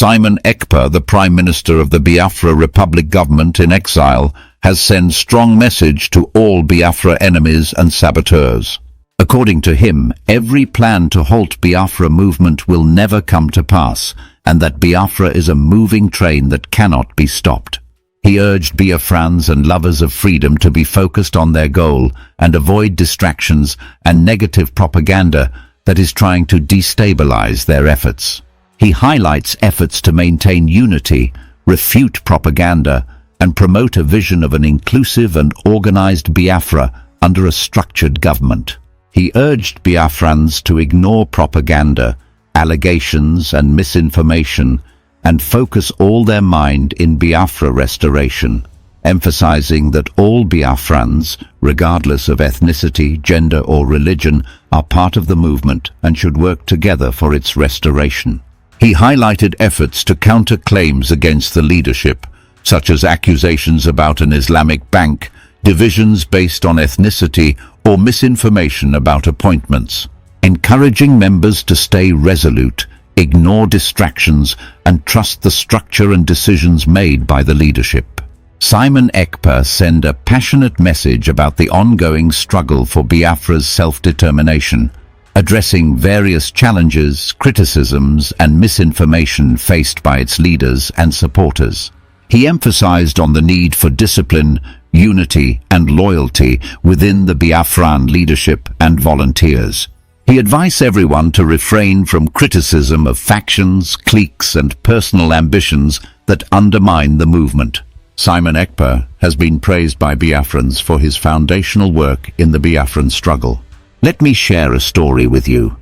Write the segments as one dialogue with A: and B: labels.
A: Simon Ekpa, the Prime Minister of the Biafra Republic government in exile, has sent strong message to all Biafra enemies and saboteurs. According to him, every plan to halt Biafra movement will never come to pass, and that Biafra is a moving train that cannot be stopped. He urged Biafrans and lovers of freedom to be focused on their goal and avoid distractions and negative propaganda that is trying to destabilize their efforts. He highlights efforts to maintain unity, refute propaganda, and promote a vision of an inclusive and organized Biafra under a structured government. He urged Biafrans to ignore propaganda, allegations and misinformation, and focus all their mind in Biafra restoration, emphasizing that all Biafrans, regardless of ethnicity, gender or religion, are part of the movement and should work together for its restoration. He highlighted efforts to counter claims against the leadership, such as accusations about an Islamic bank, divisions based on ethnicity, or misinformation about appointments, encouraging members to stay resolute, ignore distractions, and trust the structure and decisions made by the leadership. Simon Ekpa sent a passionate message about the ongoing struggle for Biafra's self-determination, addressing various challenges, criticisms, and misinformation faced by its leaders and supporters. He emphasized on the need for discipline, unity, and loyalty within the Biafran leadership and volunteers. He advised everyone to refrain from criticism of factions, cliques, and personal ambitions that undermine the movement. Simon Ekpa has been praised by Biafrans for his foundational work in the Biafran struggle. Let me share a story with you.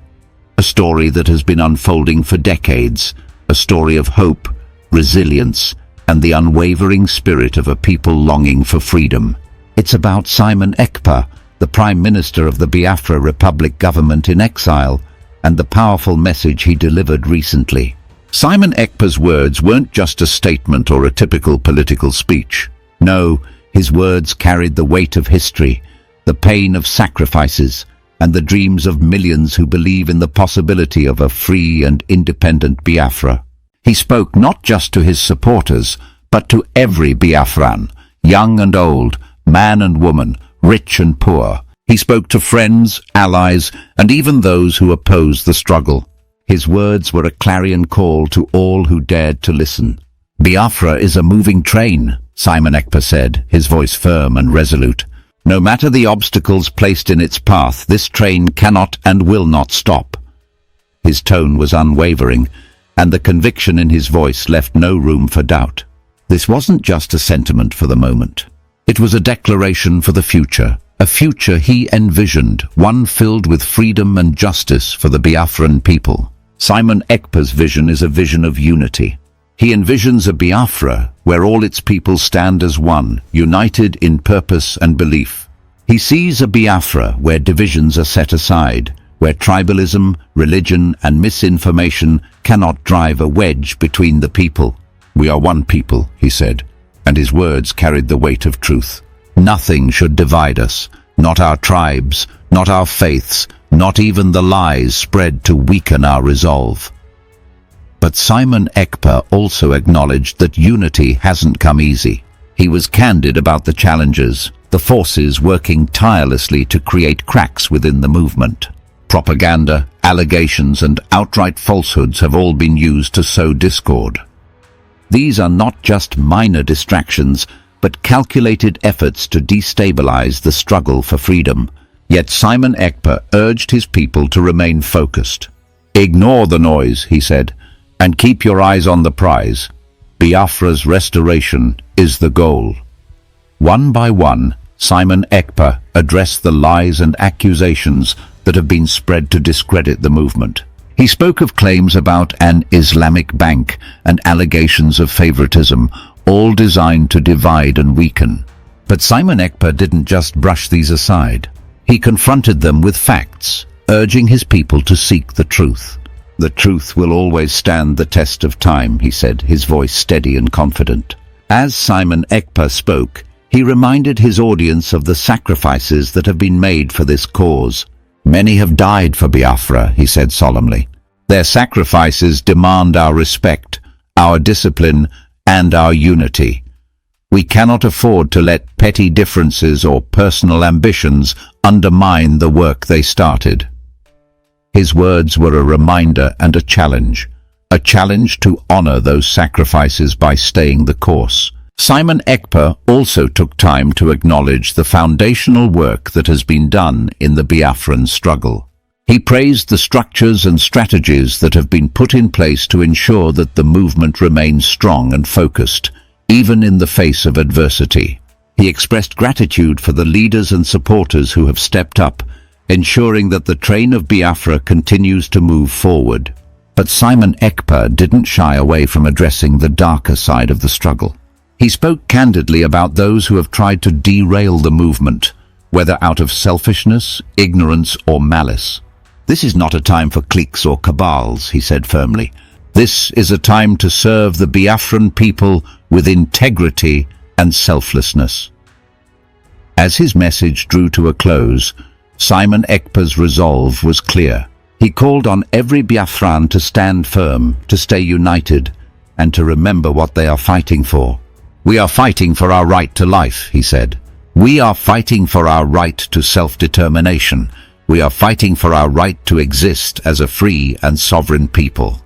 A: A story that has been unfolding for decades. A story of hope, resilience, and the unwavering spirit of a people longing for freedom. It's about Simon Ekpa, the Prime Minister of the Biafra Republic government in exile, and the powerful message he delivered recently. Simon Ekpa's words weren't just a statement or a typical political speech. No, his words carried the weight of history, the pain of sacrifices, and the dreams of millions who believe in the possibility of a free and independent Biafra. He spoke not just to his supporters, but to every Biafran, young and old, man and woman, rich and poor. He spoke to friends, allies, and even those who opposed the struggle. His words were a clarion call to all who dared to listen. Biafra is a moving train, Simon Ekpa said, his voice firm and resolute. No matter the obstacles placed in its path, this train cannot and will not stop. His tone was unwavering, and the conviction in his voice left no room for doubt. This wasn't just a sentiment for the moment. It was a declaration for the future, a future he envisioned, one filled with freedom and justice for the Biafran people. Simon Ekpa's vision is a vision of unity. He envisions a Biafra where all its people stand as one, united in purpose and belief. He sees a Biafra where divisions are set aside, where tribalism, religion, and misinformation cannot drive a wedge between the people. We are one people, he said, and his words carried the weight of truth. Nothing should divide us, not our tribes, not our faiths, not even the lies spread to weaken our resolve. But Simon Ekpa also acknowledged that unity hasn't come easy. He was candid about the challenges, the forces working tirelessly to create cracks within the movement. Propaganda, allegations, and outright falsehoods have all been used to sow discord. These are not just minor distractions, but calculated efforts to destabilize the struggle for freedom. Yet Simon Ekpa urged his people to remain focused. Ignore the noise, he said, and keep your eyes on the prize. Biafra's restoration is the goal. One by one, Simon Ekpa addressed the lies and accusations that have been spread to discredit the movement. He spoke of claims about an Islamic bank and allegations of favoritism, all designed to divide and weaken. But Simon Ekpa didn't just brush these aside. He confronted them with facts, urging his people to seek the truth. The truth will always stand the test of time, he said, his voice steady and confident. As Simon Ekpa spoke, he reminded his audience of the sacrifices that have been made for this cause. Many have died for Biafra, he said solemnly. Their sacrifices demand our respect, our discipline, and our unity. We cannot afford to let petty differences or personal ambitions undermine the work they started. His words were a reminder and a challenge to honor those sacrifices by staying the course. Simon Ekpa also took time to acknowledge the foundational work that has been done in the Biafran struggle. He praised the structures and strategies that have been put in place to ensure that the movement remains strong and focused, even in the face of adversity. He expressed gratitude for the leaders and supporters who have stepped up, ensuring that the train of Biafra continues to move forward. But Simon Ekpa didn't shy away from addressing the darker side of the struggle. He spoke candidly about those who have tried to derail the movement, whether out of selfishness, ignorance, or malice. This is not a time for cliques or cabals, he said firmly. This is a time to serve the Biafran people with integrity and selflessness. As his message drew to a close, Simon Ekpa's resolve was clear. He called on every Biafran to stand firm, to stay united, and to remember what they are fighting for. We are fighting for our right to life, he said. We are fighting for our right to self-determination. We are fighting for our right to exist as a free and sovereign people.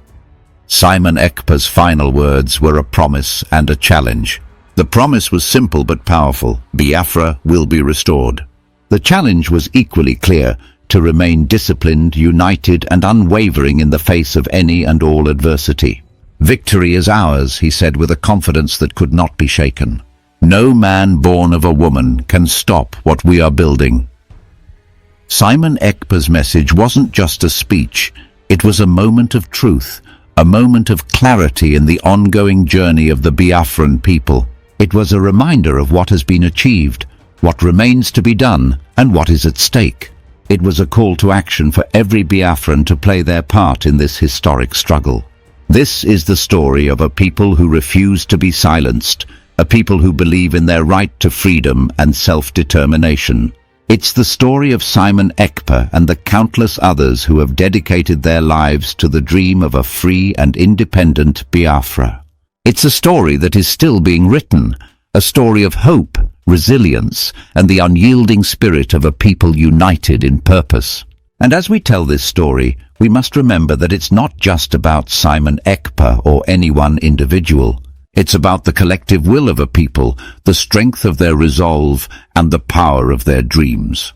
A: Simon Ekpa's final words were a promise and a challenge. The promise was simple but powerful. Biafra will be restored. The challenge was equally clear: to remain disciplined, united, and unwavering in the face of any and all adversity. Victory is ours, he said with a confidence that could not be shaken. No man born of a woman can stop what we are building. Simon Ekpa's message wasn't just a speech, it was a moment of truth, a moment of clarity in the ongoing journey of the Biafran people. It was a reminder of what has been achieved, what remains to be done, and what is at stake. It was a call to action for every Biafran to play their part in this historic struggle. This is the story of a people who refuse to be silenced, a people who believe in their right to freedom and self-determination. It's the story of Simon Ekpa and the countless others who have dedicated their lives to the dream of a free and independent Biafra. It's a story that is still being written, a story of hope, resilience, and the unyielding spirit of a people united in purpose. And as we tell this story, we must remember that it's not just about Simon Ekpa or any one individual. It's about the collective will of a people, the strength of their resolve, and the power of their dreams.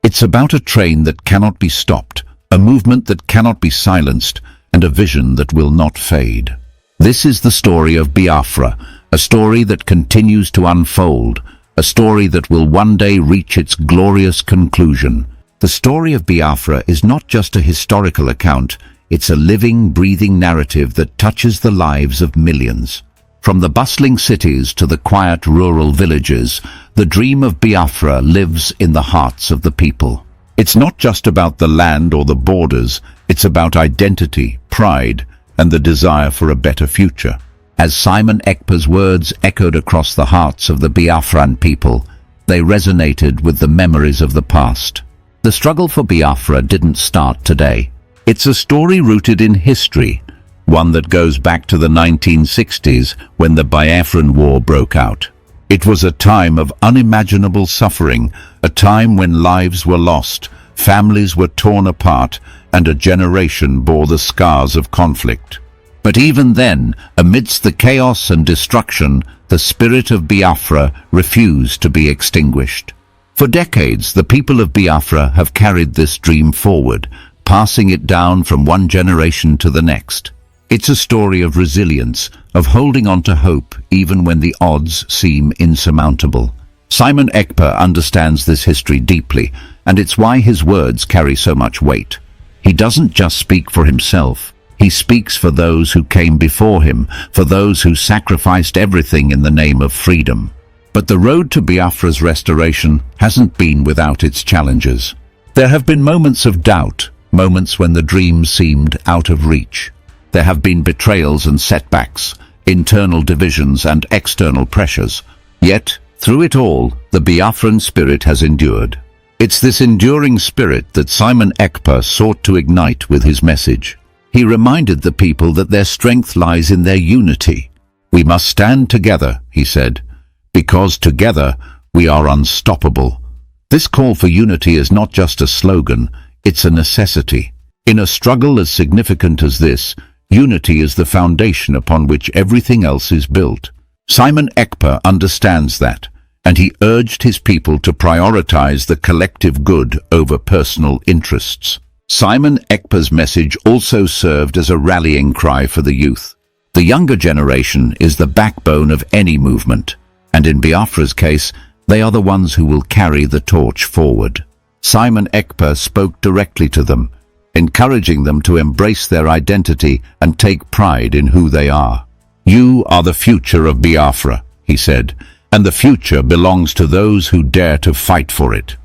A: It's about a train that cannot be stopped, a movement that cannot be silenced, and a vision that will not fade. This is the story of Biafra, a story that continues to unfold, a story that will one day reach its glorious conclusion. The story of Biafra is not just a historical account, it's a living, breathing narrative that touches the lives of millions. From the bustling cities to the quiet rural villages, the dream of Biafra lives in the hearts of the people. It's not just about the land or the borders, it's about identity, pride, and the desire for a better future. As Simon Ekpa's words echoed across the hearts of the Biafran people, they resonated with the memories of the past. The struggle for Biafra didn't start today. It's a story rooted in history, one that goes back to the 1960s when the Biafran War broke out. It was a time of unimaginable suffering, a time when lives were lost, families were torn apart, and a generation bore the scars of conflict. But even then, amidst the chaos and destruction, the spirit of Biafra refused to be extinguished. For decades, the people of Biafra have carried this dream forward, passing it down from one generation to the next. It's a story of resilience, of holding on to hope even when the odds seem insurmountable. Simon Ekpa understands this history deeply, and it's why his words carry so much weight. He doesn't just speak for himself. He speaks for those who came before him, for those who sacrificed everything in the name of freedom. But the road to Biafra's restoration hasn't been without its challenges. There have been moments of doubt, moments when the dream seemed out of reach. There have been betrayals and setbacks, internal divisions and external pressures. Yet, through it all, the Biafran spirit has endured. It's this enduring spirit that Simon Ekpa sought to ignite with his message. He reminded the people that their strength lies in their unity. "We must stand together," he said, "because together we are unstoppable." This call for unity is not just a slogan, it's a necessity. In a struggle as significant as this, unity is the foundation upon which everything else is built. Simon Ekpa understands that, and he urged his people to prioritize the collective good over personal interests. Simon Ekpa's message also served as a rallying cry for the youth. The younger generation is the backbone of any movement, and in Biafra's case, they are the ones who will carry the torch forward. Simon Ekpa spoke directly to them, encouraging them to embrace their identity and take pride in who they are. "You are the future of Biafra," he said, "and the future belongs to those who dare to fight for it."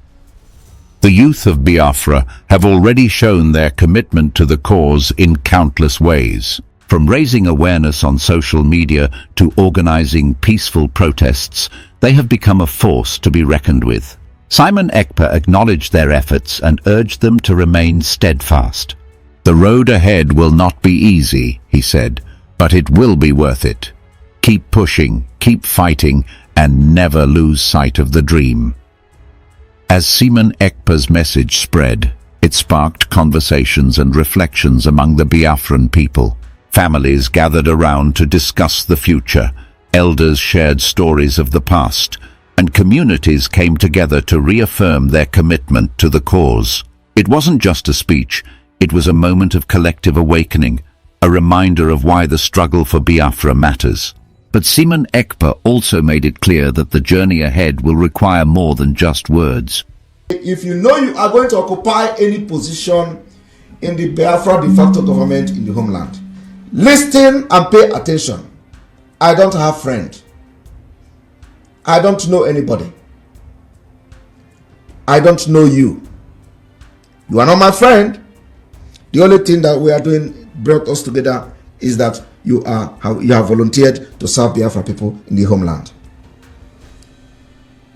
A: The youth of Biafra have already shown their commitment to the cause in countless ways. From raising awareness on social media to organizing peaceful protests, they have become a force to be reckoned with. Simon Ekpa acknowledged their efforts and urged them to remain steadfast. "The road ahead will not be easy," he said, "but it will be worth it. Keep pushing, keep fighting, and never lose sight of the dream." As Simon Ekpa's message spread, it sparked conversations and reflections among the Biafran people. Families gathered around to discuss the future, elders shared stories of the past, and communities came together to reaffirm their commitment to the cause. It wasn't just a speech, it was a moment of collective awakening, a reminder of why the struggle for Biafra matters. But Simon Ekpa also made it clear that the journey ahead will require more than just words.
B: If you know you are going to occupy any position in the Biafra de facto government in the homeland, listen and pay attention. I don't have friend. I don't know anybody. I don't know you. You are not my friend. The only thing that we are doing brought us together is that you have volunteered to serve Biafra people in the homeland.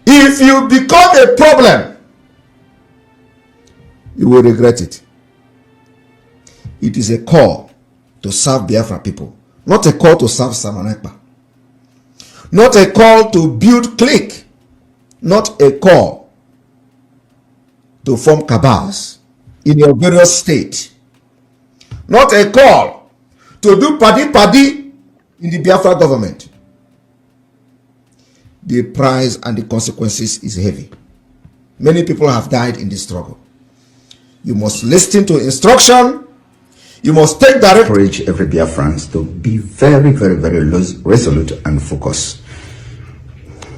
B: If you become a problem, you will regret it. It is a call to serve Biafra people, not a call to serve Simon Ekpa, not a call to build clique, not a call to form cabals in your various state, not a call to do paddy in the Biafra government. The price and the consequences is heavy. Many people have died in this struggle. You must listen to instruction. You must take direct.
C: Encourage every Biafran to be very, very, very resolute and focused.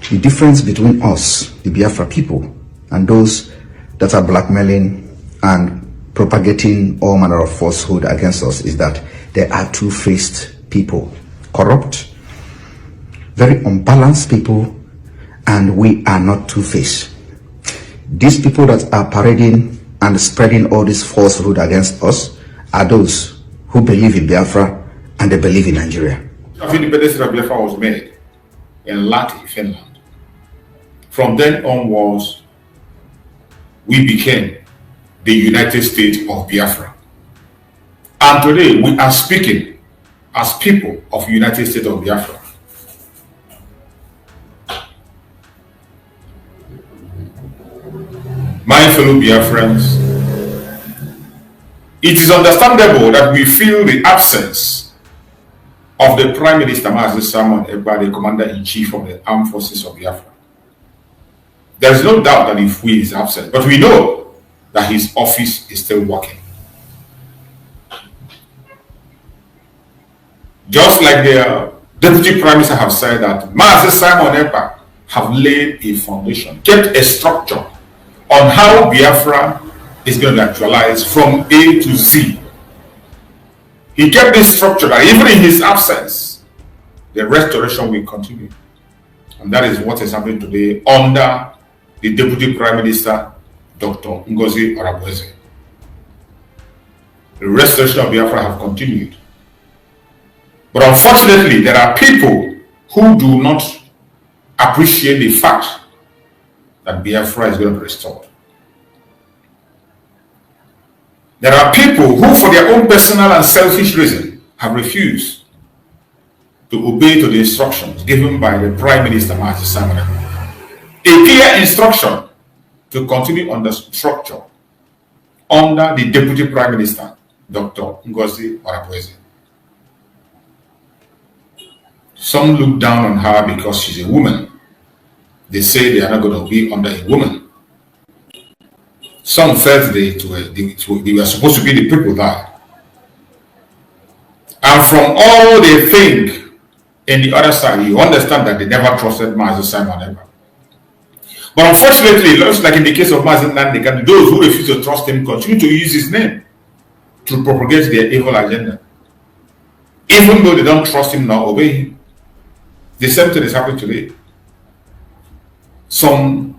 C: The difference between us, the Biafra people, and those that are blackmailing and propagating all manner of falsehood against us is that they are two-faced people, corrupt, very unbalanced people, and we are not two-faced. These people that are parading and spreading all this falsehood against us are those who believe in Biafra and they believe in Nigeria.
D: The independence of Biafra was made in Lahti, Finland. From then onwards, we became the United States of Biafra. And today we are speaking as people of United States of Biafra. My fellow Biafrans, it is understandable that we feel the absence of the Prime Minister Mazi Simon Ekpa, the Commander-in-Chief of the Armed Forces of Biafra. There is no doubt that if he is absent, but we know that his office is still working. Just like the Deputy Prime Minister have said that Mazi Simon Ekpa have laid a foundation, kept a structure on how Biafra is going to actualize from A to Z. He kept this structure that even in his absence, the restoration will continue. And that is what is happening today under the Deputy Prime Minister, Dr. Ngozi Arabueze. The restoration of Biafra have continued. But unfortunately, there are people who do not appreciate the fact that Biafra is going to be restored. There are people who, for their own personal and selfish reason, have refused to obey to the instructions given by the Prime Minister, Mazi Simon Ekpa. A clear instruction to continue on the structure under the Deputy Prime Minister, Dr. Ngozi Okonjo-Iweala. Some look down on her because she's a woman. They say they are not going to be under a woman. Some felt they were supposed to be the people there. And from all they think in the other side, you understand that they never trusted Mazi Simon Ekpa. But unfortunately, just like in the case of Mazi Nnamdi, those who refuse to trust him continue to use his name to propagate their evil agenda. Even though they don't trust him nor obey him. The same thing is happening today. Some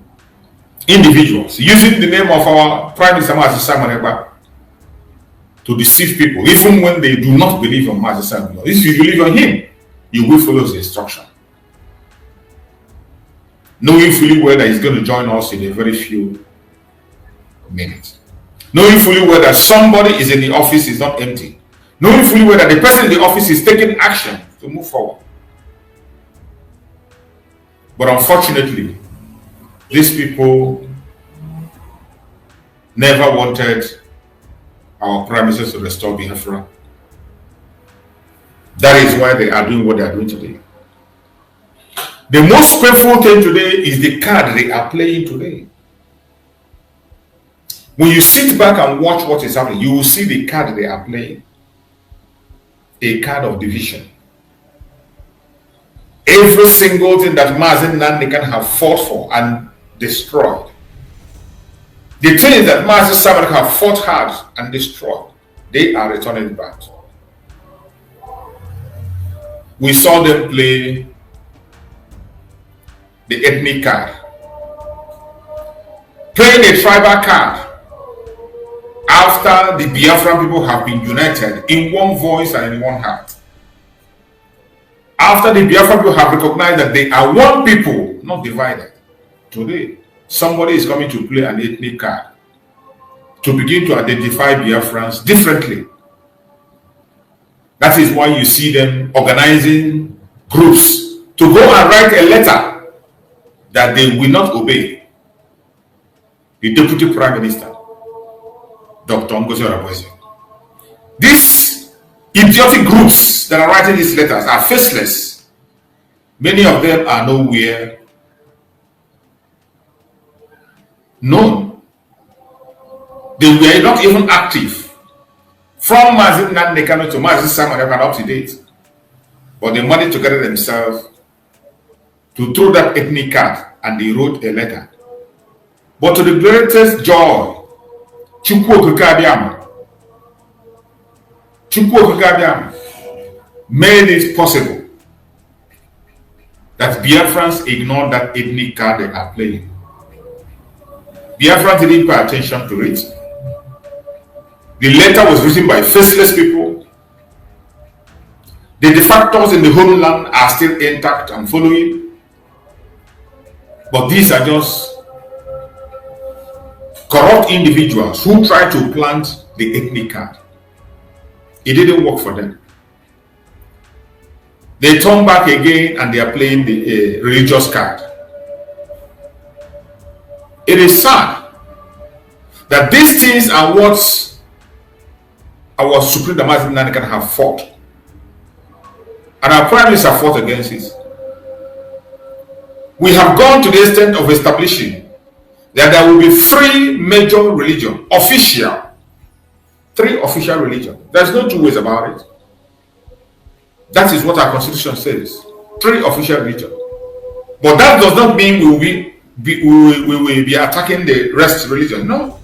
D: individuals using the name of our Prime Minister Mazi Simon Ekpa to deceive people, even when they do not believe on Mazi Simon. If you believe on him, you will follow the instruction, knowing fully well that he's going to join us in a very few minutes, knowing fully well that somebody is in the office is not empty, knowing fully well that the person in the office is taking action to move forward. But unfortunately, these people never wanted our Prime Minister to restore Biafra. That is why they are doing what they are doing today. The most painful thing today is the card they are playing today. When you sit back and watch what is happening, you will see the card they are playing. A card of division. Every single thing that Mazi Nnamdi have fought for and destroyed. The things that Mazi Simon have fought hard and destroyed, they are returning back. We saw them play the ethnic card, playing a tribal card after the Biafran people have been united in one voice and in one heart. After the Biafran people have recognized that they are one people, not divided. Today, somebody is coming to play an ethnic card to begin to identify Biafrans differently. That is why you see them organizing groups to go and write a letter that they will not obey the Deputy Prime Minister, Dr. Ngozi Okonjo-Iweala. These idiotic groups that are writing these letters are faceless. Many of them are nowhere known. They were not even active. From Mazi Nnamdi to Mazi Simon Ekpa up to date. But they managed to gather themselves to throw that ethnic card and they wrote a letter. But to the greatest joy, Chukwu Okike made it possible that Biafrans ignored that ethnic card they are playing. Biafrans didn't pay attention to it. The letter was written by faceless people. The de factos in the homeland are still intact and following. But these are just corrupt individuals who try to plant the ethnic card. It didn't work for them. They turn back again and they are playing the religious card. It is sad that these things are what our Supreme Mazi Nnamdi have fought. And our Prime Minister fought against it. We have gone to the extent of establishing that there will be 3 major religions, official. 3 official religions. There's no 2 ways about it. That is what our constitution says. 3 official religions. But that does not mean we will be attacking the rest religion. No.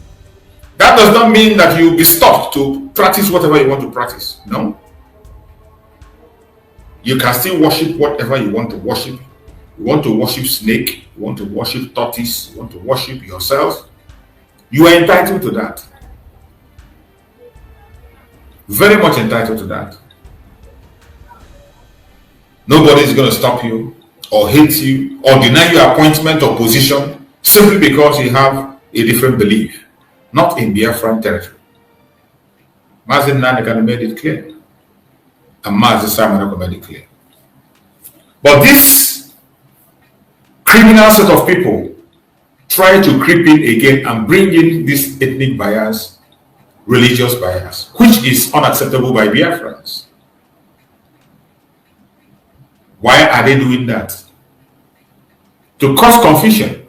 D: That does not mean that you will be stopped to practice whatever you want to practice. No. You can still worship whatever you want to worship. You want to worship snake, you want to worship tortoise, you want to worship yourself. You are entitled to that. Very much entitled to that. Nobody is going to stop you or hate you or deny your appointment or position simply because you have a different belief. Not in Biafran territory. Mazi Nnamdi made it clear. And Mazi Simon Ekpa made it clear. But this criminal set of people try to creep in again and bring in this ethnic bias, religious bias, which is unacceptable by Biafrans. Why are they doing that? To cause confusion.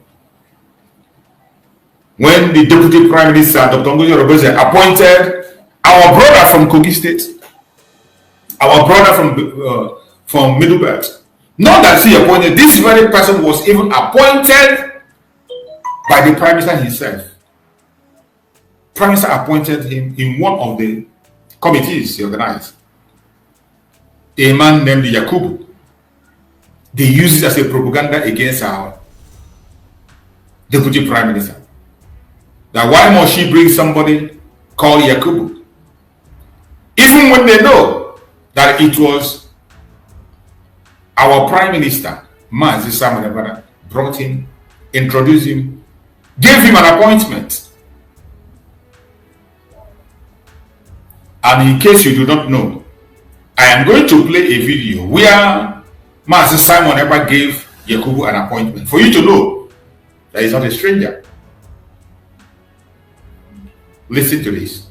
D: When the Deputy Prime Minister, Dr. Ngozi Orebeze, appointed our brother from Kogi State, our brother from Middle Belt, not that he appointed, this very person was even appointed by the Prime Minister himself. Prime Minister appointed him in one of the committees he organized. A man named Yakubu. They use it as a propaganda against our Deputy Prime Minister. That why must she bring somebody called Yakubu? Even when they know that it was our Prime Minister, Mazi Simon Ekpa, brought him, introduced him, gave him an appointment. And in case you do not know, I am going to play a video where Mazi Simon Ekpa gave Yakubu an appointment for you to know that he's not a stranger. Listen to this.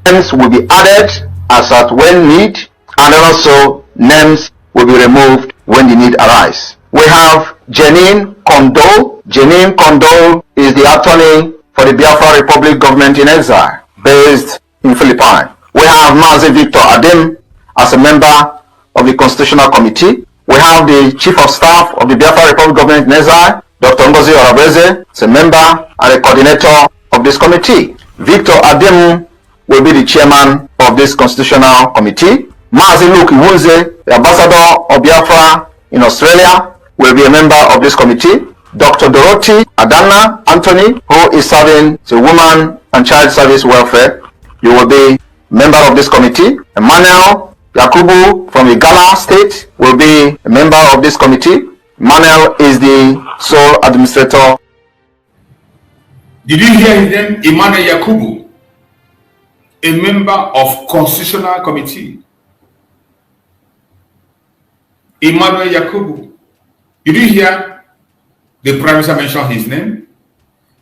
E: Names will be added as at when need, and also names will be removed when the need arise. We have Janine Kondol. Janine Kondol is the attorney for the Biafra Republic government in exile, based in Philippines. We have Mazi Victor Adim as a member of the Constitutional Committee. We have the Chief of Staff of the Biafra Republic government in exile, Dr. Ngozi Orebeze, as a member and a coordinator of this committee. Victor Adim will be the chairman of this Constitutional Committee. Mazi Luke Iwunze, the ambassador of Biafra in Australia, will be a member of this committee. Dr. Dorothy Adana Anthony, who is serving the Women and Child Service Welfare, you will be a member of this committee. Emmanuel Yakubu from Igala State will be a member of this committee. Emmanuel is the sole administrator.
D: Did you hear his name? Emmanuel Yakubu, a member of Constitutional Committee. Emmanuel Yakubu. Did you hear the Prime Minister mention his name?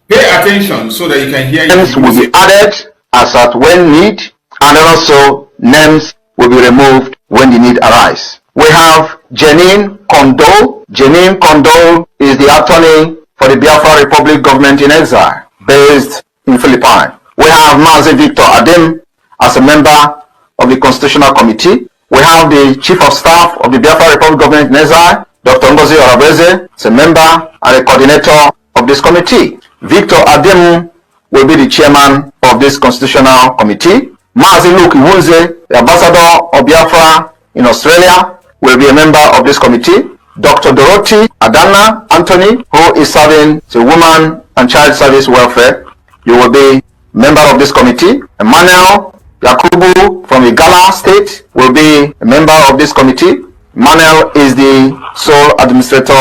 D: Pay attention so that you can hear
E: names will be added as at when need, and also names will be removed when the need arise. We have Janine Kondol. Janine Kondol is the attorney for the Biafra Republic government in exile, based in Philippines. We have Mazi Victor Adim as a member of the Constitutional Committee. We have the Chief of Staff of the Biafra Republic government in exile, Dr. Ngozi Orebeze, as a member and a coordinator of this committee. Victor Adim will be the chairman of this Constitutional Committee. Mazi Luke Iwunze, the ambassador of Biafra in Australia, will be a member of this committee. Dr. Dorothy Adana Anthony, who is serving the Women and Child Service Welfare, you will be a member of this committee. Emmanuel Yakubu from Igala State will be a member of this committee. Emmanuel is the sole administrator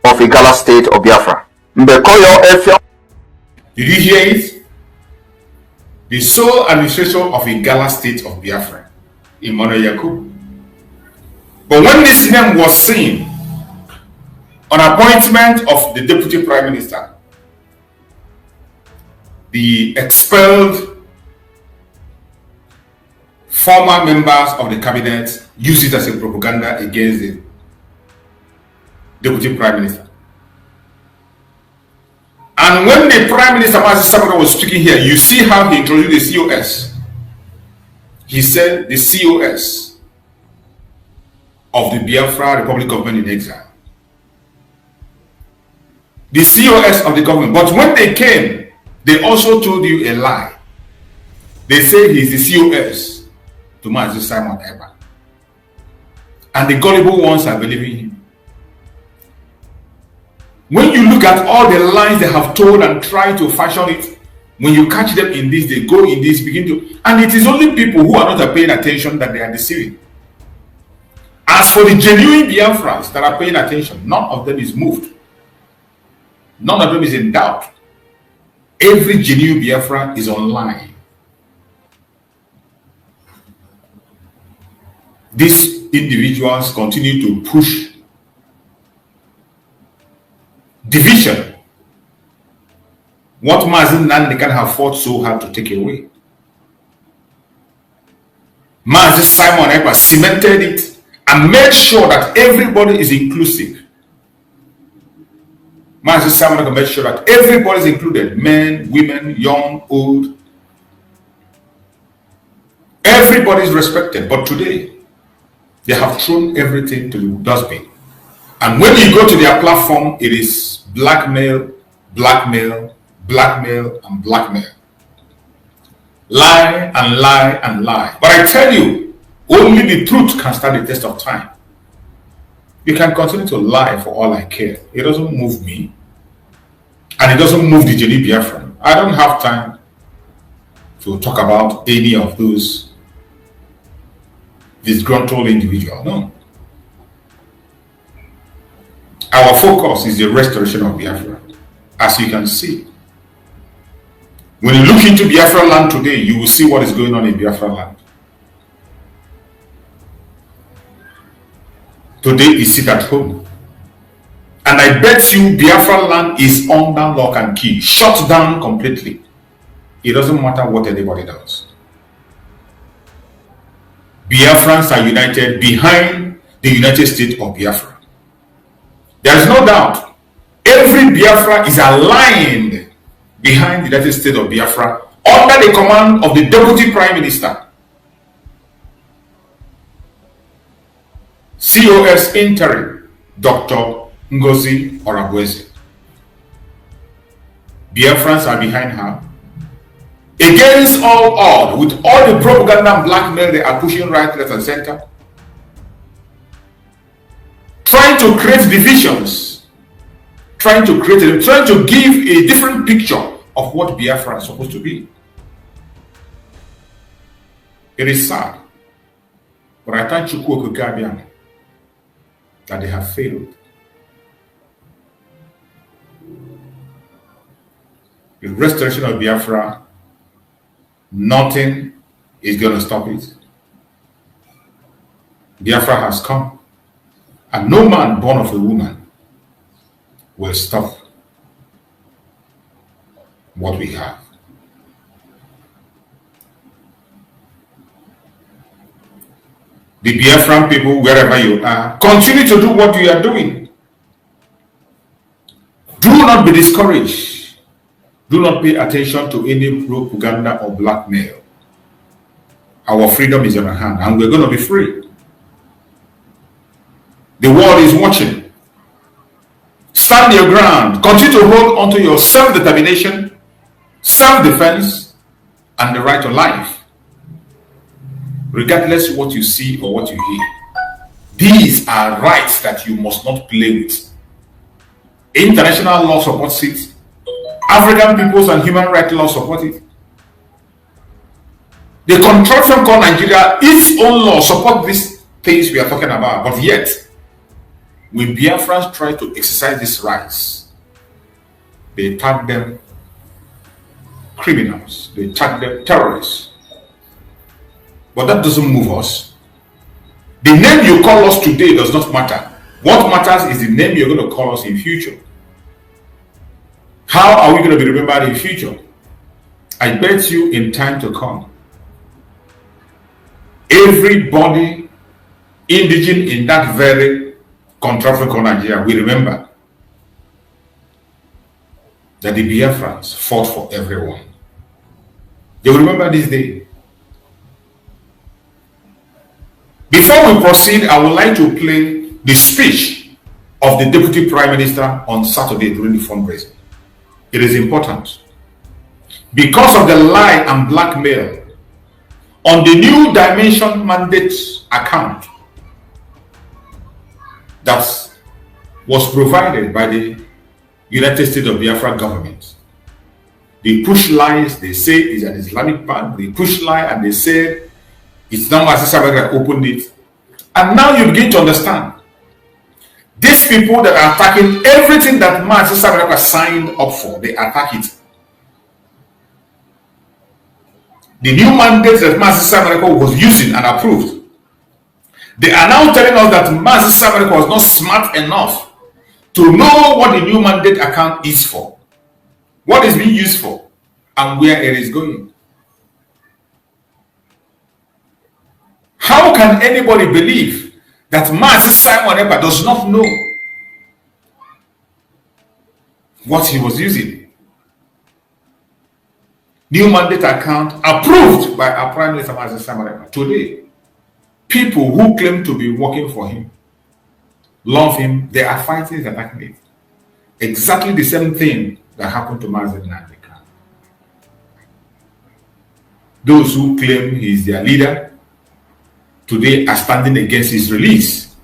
E: of Igala State of Biafra. Mbekoyo Efio.
D: Did you hear it? The sole administrator of Igala State of Biafra, Emmanuel Yakubu. But when this name was seen on appointment of the Deputy Prime Minister, the expelled former members of the cabinet used it as a propaganda against the Deputy Prime Minister. And when the Prime Minister Mazi Simon Ekpa was speaking here, you see how he introduced the COS. He said the COS of the Biafra Republic government in exile. The COS of the government. But when they came, they also told you a lie. They say he's the COS to Mazi Simon Ekpa. And the gullible ones are believing him. When you look at all the lies they have told and tried to fashion it, when you catch them in this, they go in this, begin to, and it is only people who are not paying attention that they are deceiving. As for the genuine Biafrans that are paying attention, none of them is moved. None of them is in doubt. Every genuine Biafra is online. these individuals continue to push division, what Mazi Nnamdi Kanu have fought so hard to take away. Mazi Simon Ekpa cemented it and made sure that everybody is inclusive. Mazi Simon Ekpa made sure that everybody is included, men, women, young, old. Everybody is respected. But today, they have thrown everything to the dustbin. And when you go to their platform, it is blackmail, blackmail, blackmail, and blackmail. Lie and lie and lie. But I tell you, only the truth can stand the test of time. You can continue to lie for all I care. It doesn't move me. And it doesn't move the Jenny Biafran. I don't have time to talk about any of those disgruntled individuals. No. Our focus is the restoration of Biafra. As you can see, when you look into Biafra land today, you will see what is going on in Biafra land. Today is sit at home. And I bet you Biafra land is under lock and key, shut down completely. It doesn't matter what anybody does. Biafrans are united behind the United States of Biafra. There is no doubt. Every Biafra is aligned behind the United States of Biafra under the command of the Deputy Prime Minister, COS Interim, Dr. Ngozi Orabueze. Biafrans are behind her. Against all odds, with all the propaganda and blackmail they are pushing right, left, and center, trying to create divisions, trying to give a different picture of what Biafra is supposed to be. It is sad, but I thank Chukwu Gabian that they have failed. The restoration of Biafra, nothing is going to stop it. Biafra has come, and no man born of a woman will stop what we have. The Biafran people, wherever you are, continue to do what you are doing. Do not be discouraged. Do not pay attention to any propaganda or blackmail. Our freedom is in our hand, and we're going to be free. The world is watching. Stand your ground. Continue to hold on to your self-determination, self-defense, and the right to life, regardless of what you see or what you hear. These are rights that you must not play with. International law supports it. African peoples and human rights law support it. The contraption called Nigeria, its own law support these things we are talking about. But yet, when Biafrans try to exercise these rights, they tag them criminals, they tag them terrorists. But that doesn't move us. The name you call us today does not matter. What matters is the name you're going to call us in future. How are we going to be remembered in future? I bet you in time to come, everybody indigent in that very contraption called Nigeria will remember that the Biafrans fought for everyone. They will remember this day. Before we proceed, I would like to play the speech of the Deputy Prime Minister on Saturday during the fundraising. It is important because of the lie and blackmail on the New Dimension Mandate account that was provided by the United States of Biafra government. They push lies, they say it's an Islamic bank, they push lie and they say it's now as that opened it. And now you begin to understand. These people that are attacking everything that Mazi Sabaraka signed up for, they attack it. The new mandate that Mazi Sabaraka was using and approved, They are now telling us that Mazi Samuel was not smart enough to know what the new mandate account is for, what it's being used for, and where it is going. How can anybody believe that Mazi Simon Ekpa does not know what he was using? New mandate account approved by our Prime Minister Mazi Simon Ekpa. Today, people who claim to be working for him, love him, they are fighting the attacking it. Exactly the same thing that happened to Mazi Nnamdi Kanu. Those who claim he is their leader today are standing against his release.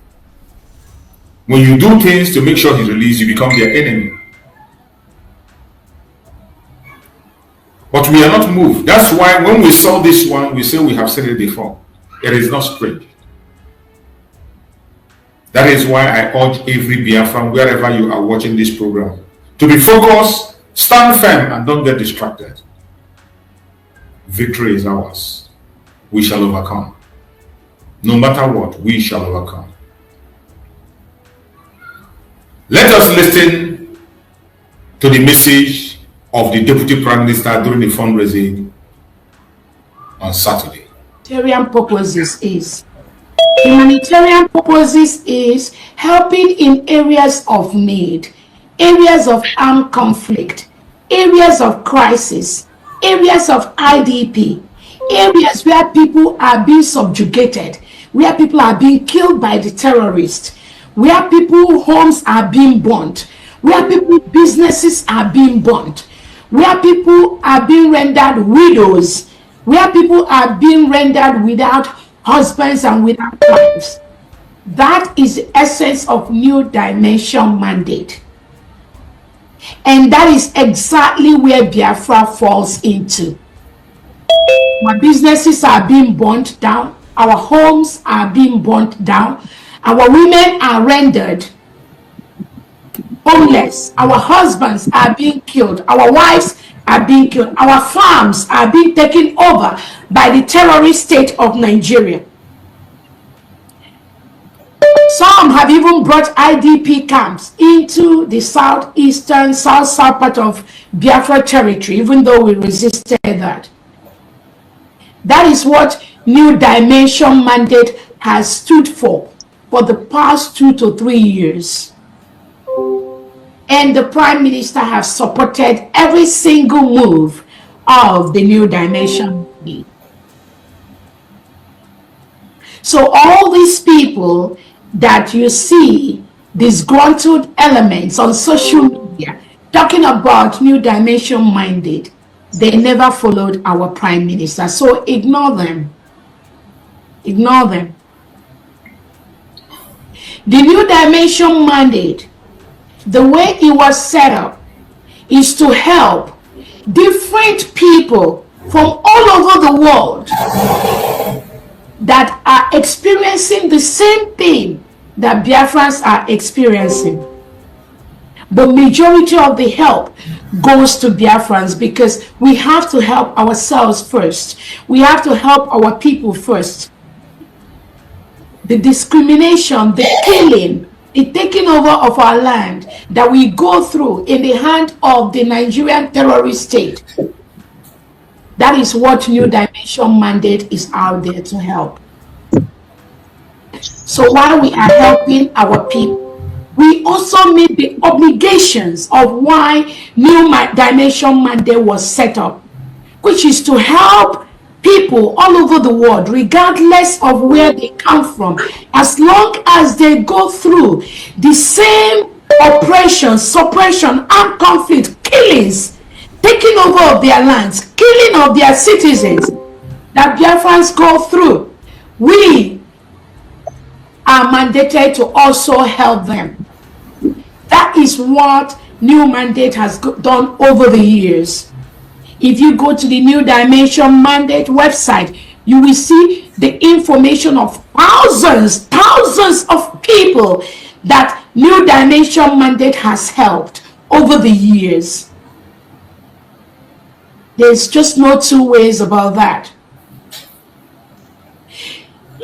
D: When you do things to make sure he's released, you become their enemy. But we are not moved. That's why when we saw this one, we say we have said it before. It is not strange. That is why I urge every Biafran, wherever you are watching this program, to be focused, stand firm, and don't get distracted. Victory is ours. We shall overcome. No matter what, we shall overcome. Let us listen to the message of the Deputy Prime Minister during the fundraising on Saturday.
F: Humanitarian purposes is helping in areas of need, areas of armed conflict, areas of crisis, areas of IDP, areas where people are being subjugated, where people are being killed by the terrorists, where people's homes are being burnt, where people's businesses are being burnt, where people are being rendered widows, where people are being rendered without husbands and without wives. That is the essence of New Dimension mandate. And that is exactly where Biafra falls into. Our businesses are being burnt down. Our homes are being burnt down. Our women are rendered homeless. Our husbands are being killed. Our wives are being killed. Our farms are being taken over by the terrorist state of Nigeria. Some have even brought IDP camps into the southeastern, south part of Biafra territory, even though we resisted that. That is what New Dimension mandate has stood for the past 2 to 3 years. And the Prime Minister has supported every single move of the New Dimension mandate. So all these people that you see, disgruntled elements on social media talking about New Dimension mandate, they never followed our Prime Minister. So ignore them. Ignore them. The New Dimension mandate, the way it was set up, is to help different people from all over the world that are experiencing the same thing that Biafrans are experiencing. The majority of the help goes to Biafrans because we have to help ourselves first. We have to help our people first. The discrimination, the killing, the taking over of our land that we go through in the hand of the Nigerian terrorist state. That is what New Dimension mandate is out there to help. So while we are helping our people, we also meet the obligations of why New Dimension mandate was set up, which is to help people all over the world, regardless of where they come from, as long as they go through the same oppression, suppression, armed conflict, killings, taking over of their lands, killing of their citizens that Biafrans go through. We are mandated to also help them. That is what New Mandate has done over the years. If you go to the New Dimension Mandate website, you will see the information of thousands of people that New Dimension Mandate has helped over the years. There's just no two ways about that.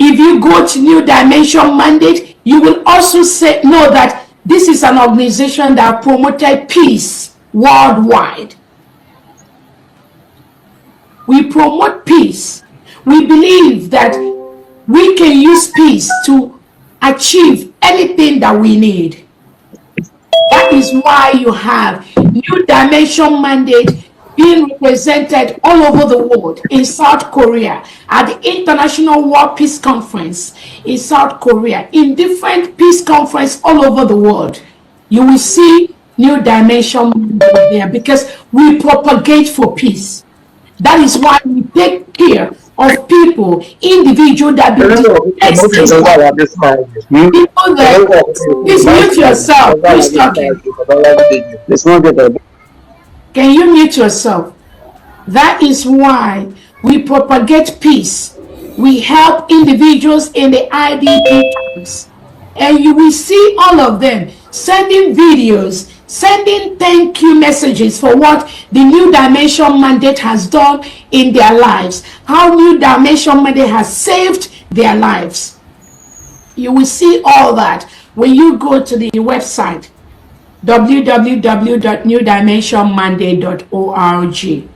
F: If you go to New Dimension Mandate, you will also know that this is an organization that promoted peace worldwide. We promote peace. We believe that we can use peace to achieve anything that we need. That is why you have New Dimension Mandate being represented all over the world. In South Korea, at the International World Peace Conference in South Korea, in different peace conferences all over the world, you will see New Dimension Mandate there, because we propagate for peace. That is why we take care of people, individuals that be people that, please mute yourself, who's talking? Can you mute yourself? That is why we propagate peace. We help individuals in the IDP camps, and you will see all of them sending videos, sending thank you messages for what the New Dimension Mandate has done in their lives, how New Dimension Mandate has saved their lives. You will see all that when you go to the website www.newdimensionmandate.org.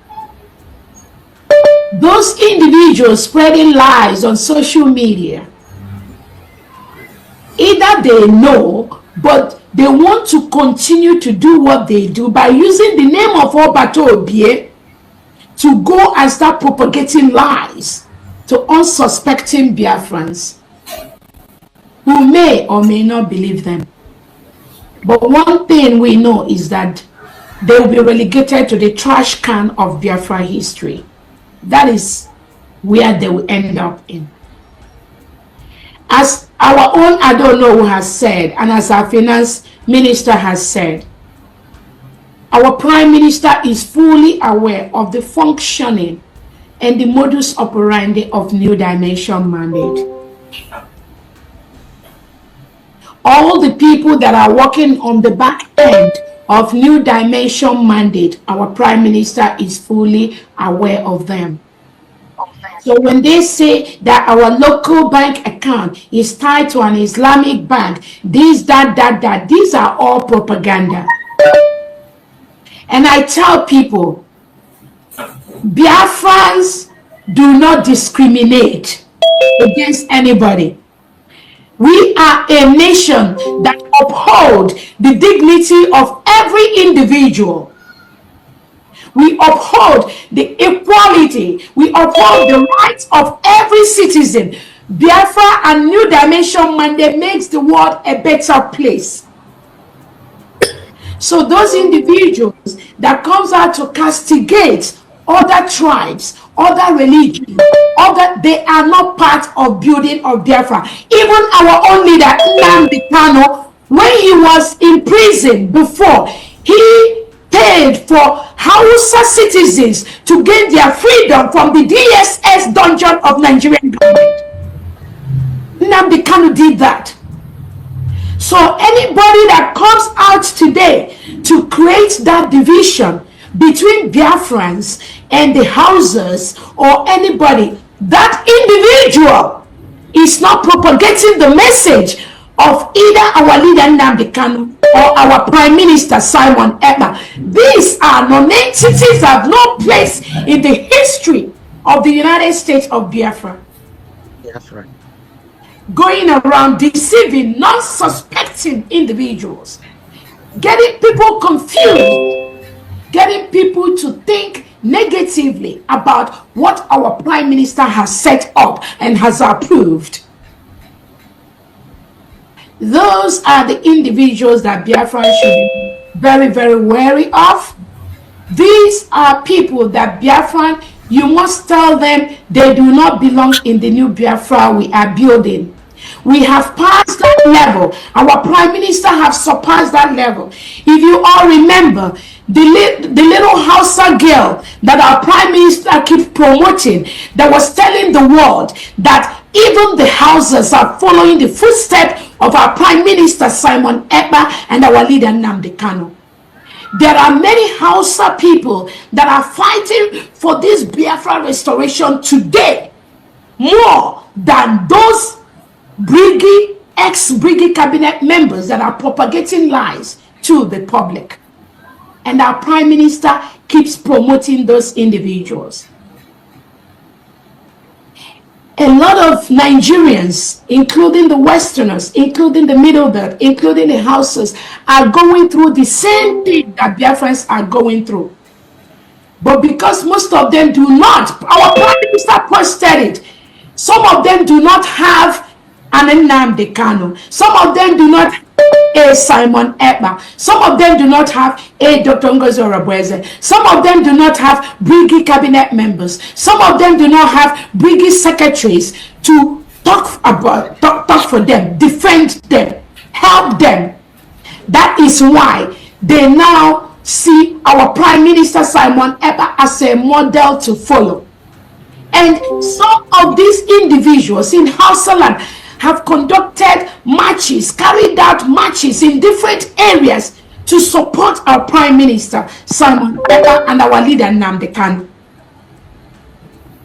F: Those individuals spreading lies on social media, either they know, but they want to continue to do what they do by using the name of Obato Obie to go and start propagating lies to unsuspecting Biafrans who may or may not believe them. But one thing we know is that they will be relegated to the trash can of Biafra history. That is where they will end up in. As our own Adono has said, and as our finance minister has said, our prime minister is fully aware of the functioning and the modus operandi of New Dimension Mandate. All the people that are working on the back end of New Dimension Mandate, our prime minister is fully aware of them. So when they say that our local bank account is tied to an Islamic bank, this, that, these are all propaganda. And I tell people, Biafrans do not discriminate against anybody. We are a nation that uphold the dignity of every individual. We uphold the equality. We uphold the rights of every citizen. Biafra and New Dimension Mandate makes the world a better place. So those individuals that comes out to castigate other tribes, other religions, they are not part of building of Biafra. Even our own leader, Nnamdi Kanu, when he was in prison before, he paid for Hausa citizens to gain their freedom from the DSS dungeon of Nigerian government. Nnamdi Kanu did that. So anybody that comes out today to create that division between Biafrans and the Hausas or anybody, that individual is not propagating the message of either our leader Nnamdi Kanu or our Prime Minister Simon Ekpa. These are non-entities that have no place in the history of the United States of Biafra.
G: Biafra.
F: Going around deceiving non-suspecting individuals, getting people confused, getting people to think negatively about what our Prime Minister has set up and has approved. Those are the individuals that Biafra should be very, very wary of. These are people that Biafra, you must tell them they do not belong in the new Biafra we are building. We have passed that level. Our Prime Minister have surpassed that level. If you all remember, the little Hausa girl that our Prime Minister keeps promoting, that was telling the world that even the Hausas are following the footsteps of our Prime Minister Simon Ekpa and our leader Nnamdi Kanu. There are many Hausa people that are fighting for this Biafra restoration today. more than those ex-Briggy cabinet members that are propagating lies to the public. And our Prime Minister keeps promoting those individuals. A lot of Nigerians, including the Westerners, including the Middle Belt, including the Hausas, are going through the same thing that Biafrans are going through. But because most of them do not, our Prime Minister posted it, some of them do not have an Nnamdi Kanu. Some of them do not have a Simon Ekpa. Some of them do not have a Dr. Ngozi Orebweze. Some of them do not have Briggy cabinet members. Some of them do not have Briggy secretaries to talk for them, defend them, help them. That is why they now see our Prime Minister Simon Ekpa as a model to follow. And some of these individuals in Hausaland have conducted marches, carried out marches in different areas to support our Prime Minister Simon Ekpa and our leader Nnamdi Kanu.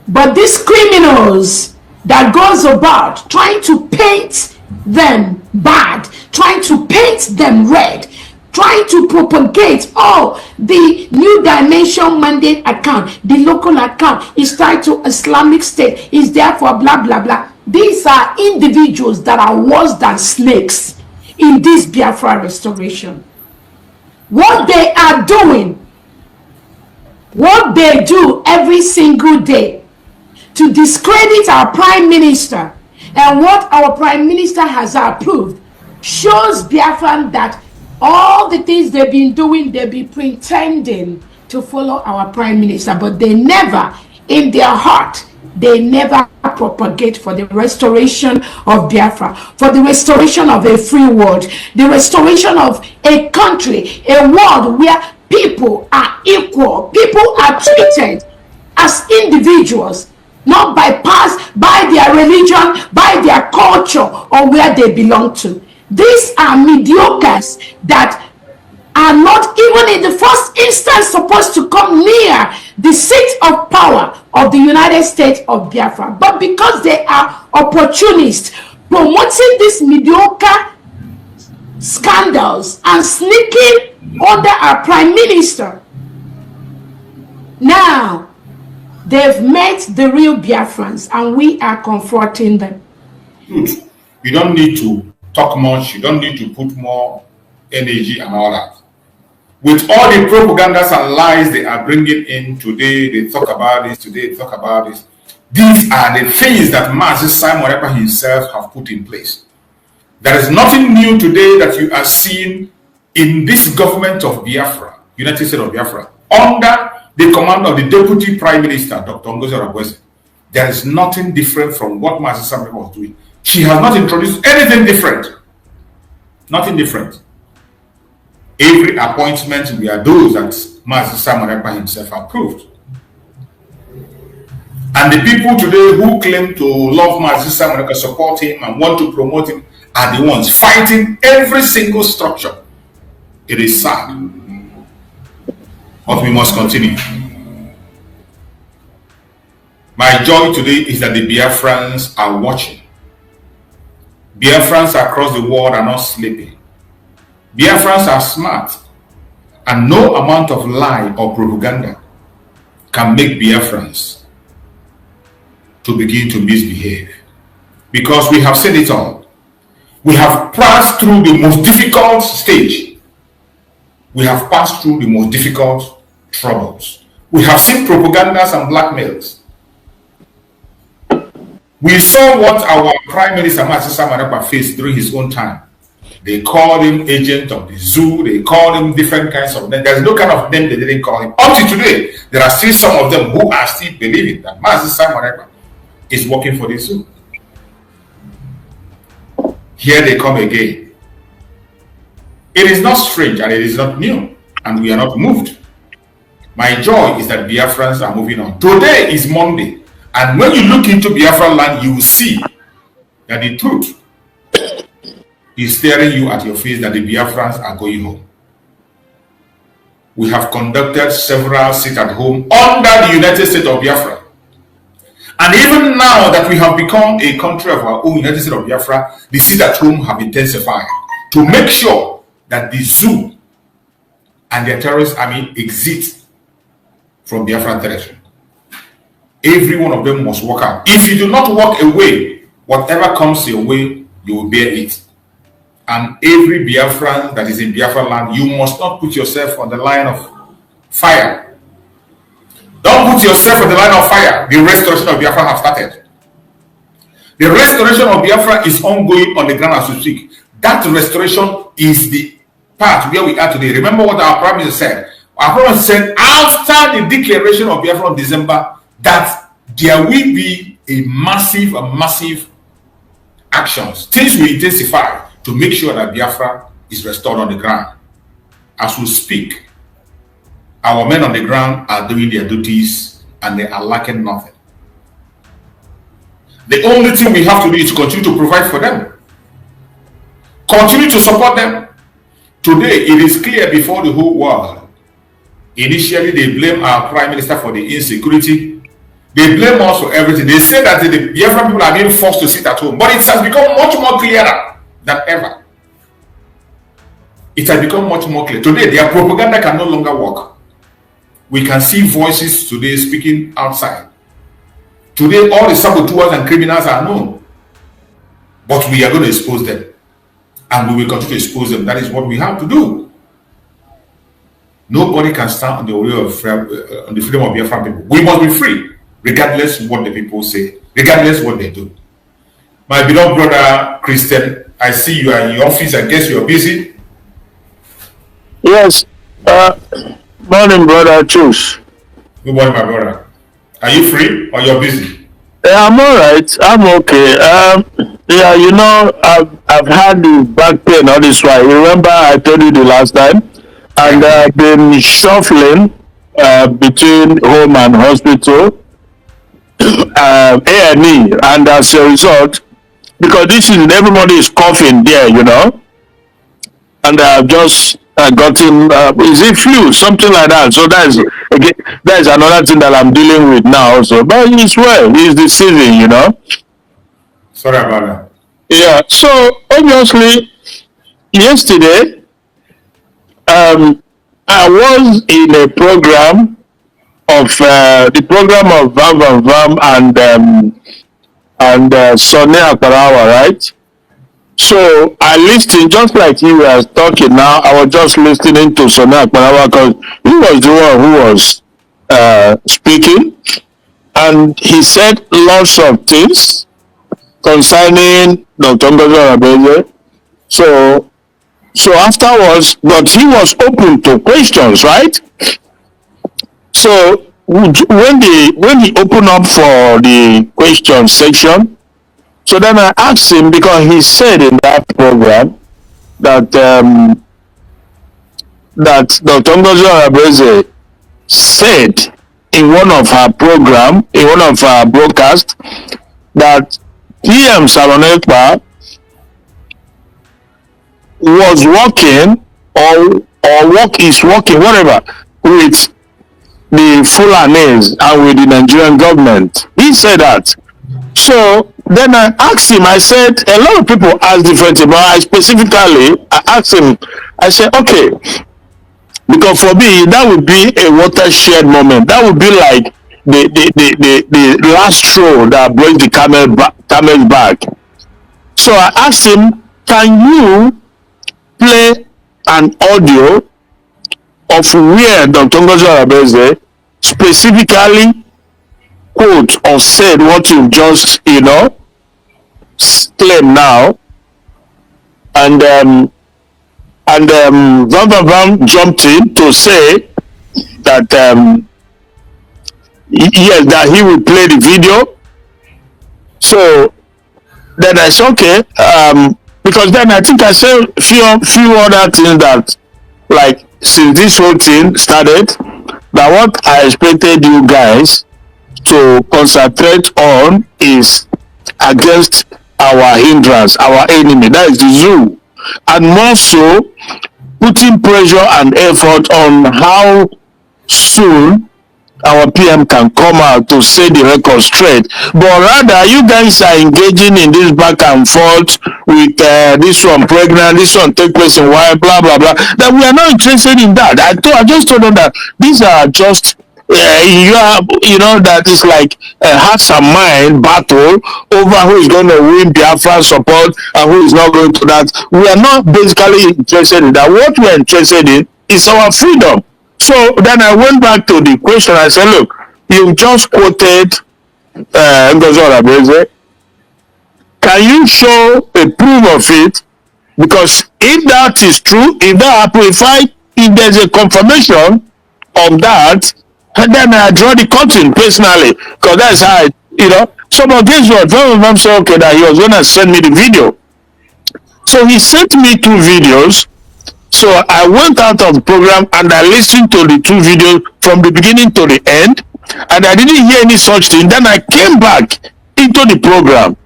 F: But these criminals that goes about trying to paint them bad, trying to paint them red, trying to propagate, the New Dimension mandate account, the local account is tied to Islamic State, is there for blah blah blah. These are individuals that are worse than snakes in this Biafra restoration. What they are doing, what they do every single day to discredit our Prime Minister and what our Prime Minister has approved shows Biafran that all the things they've been doing, they be pretending to follow our Prime Minister, but they never, in their heart, they never propagate for the restoration of Biafra, for the restoration of a free world, the restoration of a country, a world where people are equal, people are treated as individuals, not by their religion, by their culture, or where they belong to. These are mediocres that are not even in the first instance supposed to come near the seat of power of the United States of Biafra. But because they are opportunists, promoting these mediocre scandals and sneaking under our Prime Minister, now they've met the real Biafrans and we are confronting them.
D: You don't need to talk much, you don't need to put more energy and all that. With all the propagandas and lies they are bringing in today, they talk about this, today they talk about this. These are the things that Master Simon Ekpa himself have put in place. There is nothing new today that you are seeing in this government of Biafra, United States of Biafra, under the command of the Deputy Prime Minister, Dr. Ngozi Orebweze. There is nothing different from what Master Simon Ekpa was doing. She has not introduced anything different. Nothing different. Every appointment were those that Master Simon Ekpa himself approved. And the people today who claim to love Master Simon Ekpa, support him, and want to promote him are the ones fighting every single structure. It is sad. But we must continue. My joy today is that the Biafrans are watching. Biafrans across the world are not sleeping. Biafrans are smart, and no amount of lie or propaganda can make Biafrans to begin to misbehave. Because we have seen it all. We have passed through the most difficult stage. We have passed through the most difficult troubles. We have seen propagandas and blackmails. We saw what our Prime Minister Master Simon Ekpa faced during his own time. They called him agent of the zoo. They called him different kinds of names. There's no kind of name they didn't call him. Up to today, there are still some of them who are still believing that Master Simon Ekpa is working for the zoo. Here they come again. It is not strange and it is not new, and we are not moved. My joy is that Biafrans are moving on. Today is Monday. And when you look into Biafra land, you will see that the truth is staring you at your face, that the Biafrans are going home. We have conducted several sit-at-home under the United States of Biafra. And even now that we have become a country of our own, United States of Biafra, the sit at home have intensified to make sure that the zoo and their terrorist army exit from Biafran territory. Every one of them must walk out. If you do not walk away, whatever comes your way, you will bear it. And every Biafran that is in Biafra land, you must not put yourself on the line of fire. Don't put yourself on the line of fire. The restoration of Biafra has started. The restoration of Biafra is ongoing on the ground as we speak. That restoration is the part where we are today. Remember what our Prime Minister said. Our Prime Minister said after the declaration of Biafra in December that there will be a massive actions. Things will intensify to make sure that Biafra is restored on the ground. As we speak, our men on the ground are doing their duties and they are lacking nothing. The only thing we have to do is continue to provide for them. Continue to support them. Today, it is clear before the whole world. Initially, they blame our Prime Minister for the insecurity. They blame us for everything. They say that the Biafran people are being forced to sit at home. But it has become much more clearer than ever. It has become much more clear. Today, their propaganda can no longer work. We can see voices today speaking outside. Today, all the saboteurs and criminals are known. But we are going to expose them. And we will continue to expose them. That is what we have to do. Nobody can stand on the way of on the freedom of Biafran people. We must be free, regardless of what the people say, regardless of what they do. My beloved brother Christian, I see you are in your office. I guess you are busy.
G: Yes. Morning, brother. Choose.
D: Good morning, my brother. Are you free or you're busy?
G: Yeah, I'm all right. I'm okay. Yeah, you know, I've had the back pain all this while. You remember I told you the last time, and I've been shuffling between home and hospital, A&E, and as a result, because this is everybody is coughing there, you know, and I've just gotten is it flu, something like that. So that is another thing that I'm dealing with now also. But it's well, it's the season, you know.
D: Sorry about that.
G: Yeah. So obviously, yesterday, I was in a program of the program of Vam and Sonny Akbarawa, right? So I listened, just like you were talking now, I was just listening to Sonny Akbarawa because he was the one who was speaking, and he said lots of things concerning Dr. Ngozi Okonjo-Iweala. So afterwards, but he was open to questions, right? So when he opened up for the question section, so then I asked him, because he said in that program that that Dr. Ngozi Okonjo-Iweala said in one of her program, in one of her broadcasts, that PM Ekpa was working is working, whatever, with the Fulanis and with the Nigerian government. He said that. So then I asked him, I said, a lot of people ask different things, but I asked him, I said, okay, because for me, that would be a watershed moment. That would be like the last straw that breaks the camel's back. So I asked him, can you play an audio of where Dr. Ngozi Okonjo-Iweala specifically quote or said what you just, you know, claim now, and Vam jumped in to say that yes, that he will play the video. So then I said, okay, because then I think I said few other things that, like, since this whole thing started, that what I expected you guys to concentrate on is against our hindrance, our enemy, that is the zoo, and more so putting pressure and effort on how soon our PM can come out to say the record straight, but rather you guys are engaging in this back and forth with this one pregnant, this one take place in why, blah blah blah. That we are not interested in that. I just told them that these are just you know that it's like a hearts and mind battle over who is going to win Biafra support and who is not going to that. We are not basically interested in that. What we are interested in is our freedom. So then I went back to the question. I said, look, you just quoted Ngozi Oraveze. Can you show a proof of it? Because if that is true, if that happens, if there's a confirmation of that, then I draw the curtain personally. Because that's how So, but guess what? One of them said, okay, that he was going to send me the video. So he sent me 2 videos. So I went out of the program and I listened to the 2 videos from the beginning to the end, and I didn't hear any such thing. Then I came back into the program,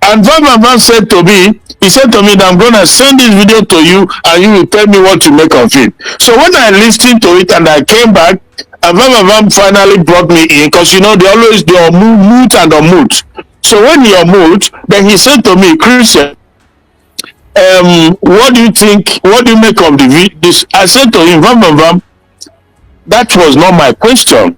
G: and Van said to me, he said to me that I'm going to send this video to you and you will tell me what to make of it. So when I listened to it and I came back, and Van finally brought me in, because they always do mute and unmute. So when he unmute, then he said to me, Christian, what do you think? What do you make of this? I said to him, Vam, that was not my question.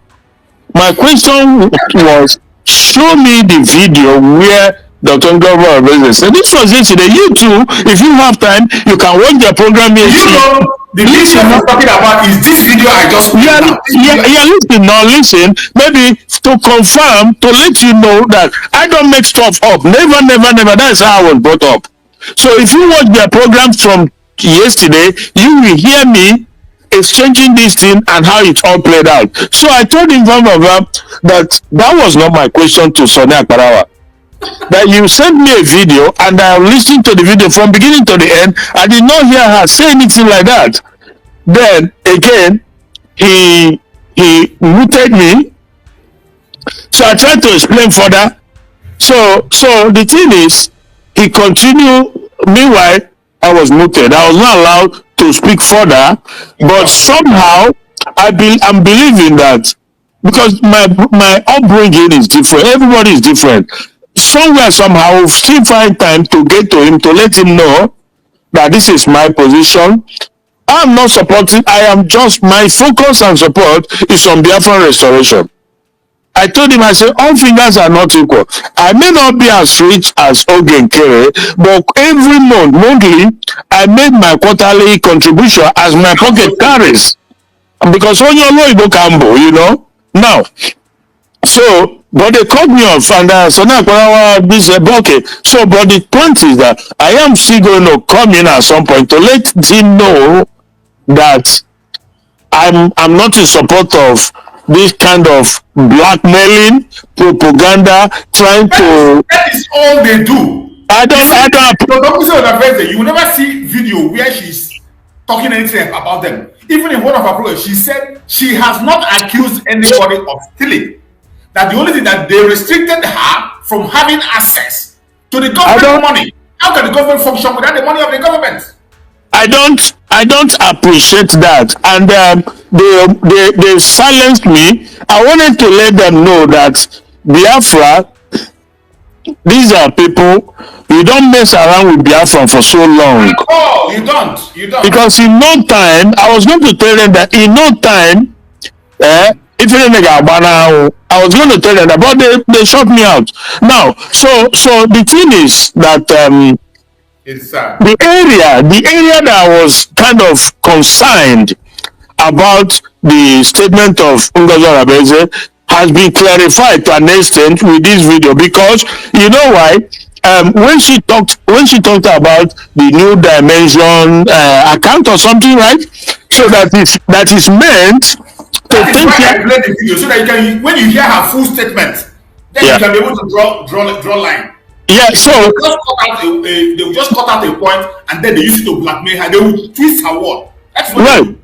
G: My question was, show me the video where Dr. Ngozi said, this was yesterday. You too, if you have time, you can watch the program yesterday.
D: The video I'm talking about is this video I just put out.
G: Listen. Maybe to confirm, to let you know that I don't make stuff up. Never. That's how I was brought up. So if you watch their program from yesterday, you will hear me exchanging this thing and how it all played out. So I told him that was not my question to Sonia Akparawa. That you sent me a video and I listened to the video from beginning to the end. I did not hear her say anything like that. Then again, he muted me. So I tried to explain further. So the thing is, he continued. Meanwhile, I was muted. I was not allowed to speak further. But somehow, I'm believing that because my upbringing is different. Everybody is different. Somewhere, somehow, we'll still find time to get to him, to let him know that this is my position. I'm not supporting. My focus and support is on Biafra restoration. I told him, I said, all fingers are not equal. I may not be as rich as Ogen Kere, but every monthly, I made my quarterly contribution as my pocket carries. Because when you're low, Cambo, Now, so, but they cut me off, and Sonia Akparawa, this okay. So, but the point is that I am still going to come in at some point to let him know that I'm not in support of this kind of blackmailing, propaganda, trying to.
D: That is all they do.
G: I don't.
D: You will never see video where she's talking anything about them. Even in one of her programs, she said she has not accused anybody of stealing. That the only thing that they restricted her from having access to the government money. How can the government function without the money of the government?
G: I don't appreciate that, and they silenced me. I wanted to let them know that Biafra, these are people, you don't mess around with Biafra for so long.
D: Oh, you don't.
G: Because in no time, I was going to tell them that in no time, if I was going to tell them that, but they shut me out. Now, so the thing is that the area that I was kind of concerned about the statement of Ngozi Oraveze has been clarified to an extent with this video, because you know why? When she talked about the new dimension account or something, right? So that is meant to
D: think. I played the video so that you can, when you hear her full statement, then you can be able to draw line.
G: Yeah, so
D: they will just cut out a point and then they use it to blackmail her. They will twist her word. That's what
G: right.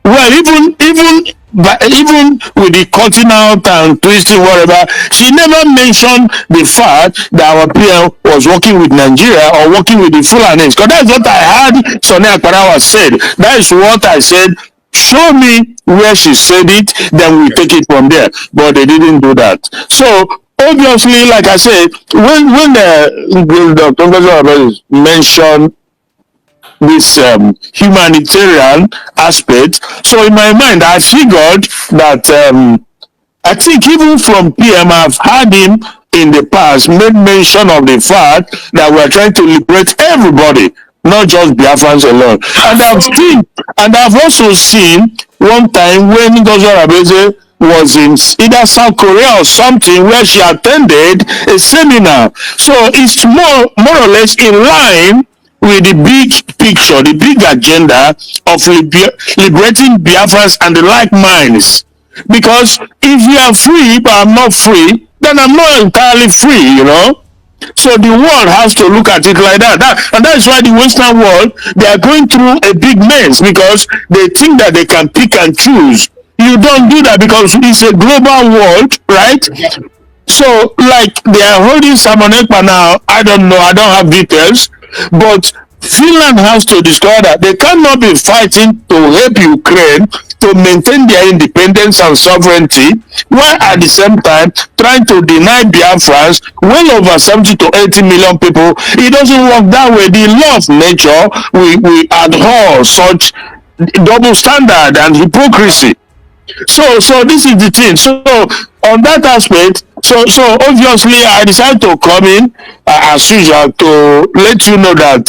G: Well, even with the cutting out and twisting, whatever, she never mentioned the fact that our PM was working with Nigeria or working with the Fulanis. Because that's what I heard Sonia Akparawa said. That is what I said show me where she said it, then we take it from there. But they didn't do that. So obviously, like I said, when Dr. mentioned this humanitarian aspect, so in my mind, I figured that I think even from PM, I've had him in the past made mention of the fact that we're trying to liberate everybody, not just Biafrans alone. And I've also seen one time when Gozo Rabeze was in either South Korea or something where she attended a seminar. So it's more or less in line with the big picture, the big agenda of liberating Biafrans and the like minds. Because if you are free but I'm not free, then I'm not entirely free, you know. So the world has to look at it like that. And that's why the Western world, they are going through a big mess because they think that they can pick and choose. You don't do that because it's a global world, right? So, like, they are holding Simon Ekpa now. I don't know. I don't have details. But Finland has to discover that they cannot be fighting to help Ukraine to maintain their independence and sovereignty, while at the same time trying to deny Biafrans well over 70 to 80 million people. It doesn't work that way. The law of nature, we abhor such double standard and hypocrisy. So this is the thing. So on that aspect, so obviously I decided to come in as usual to let you know that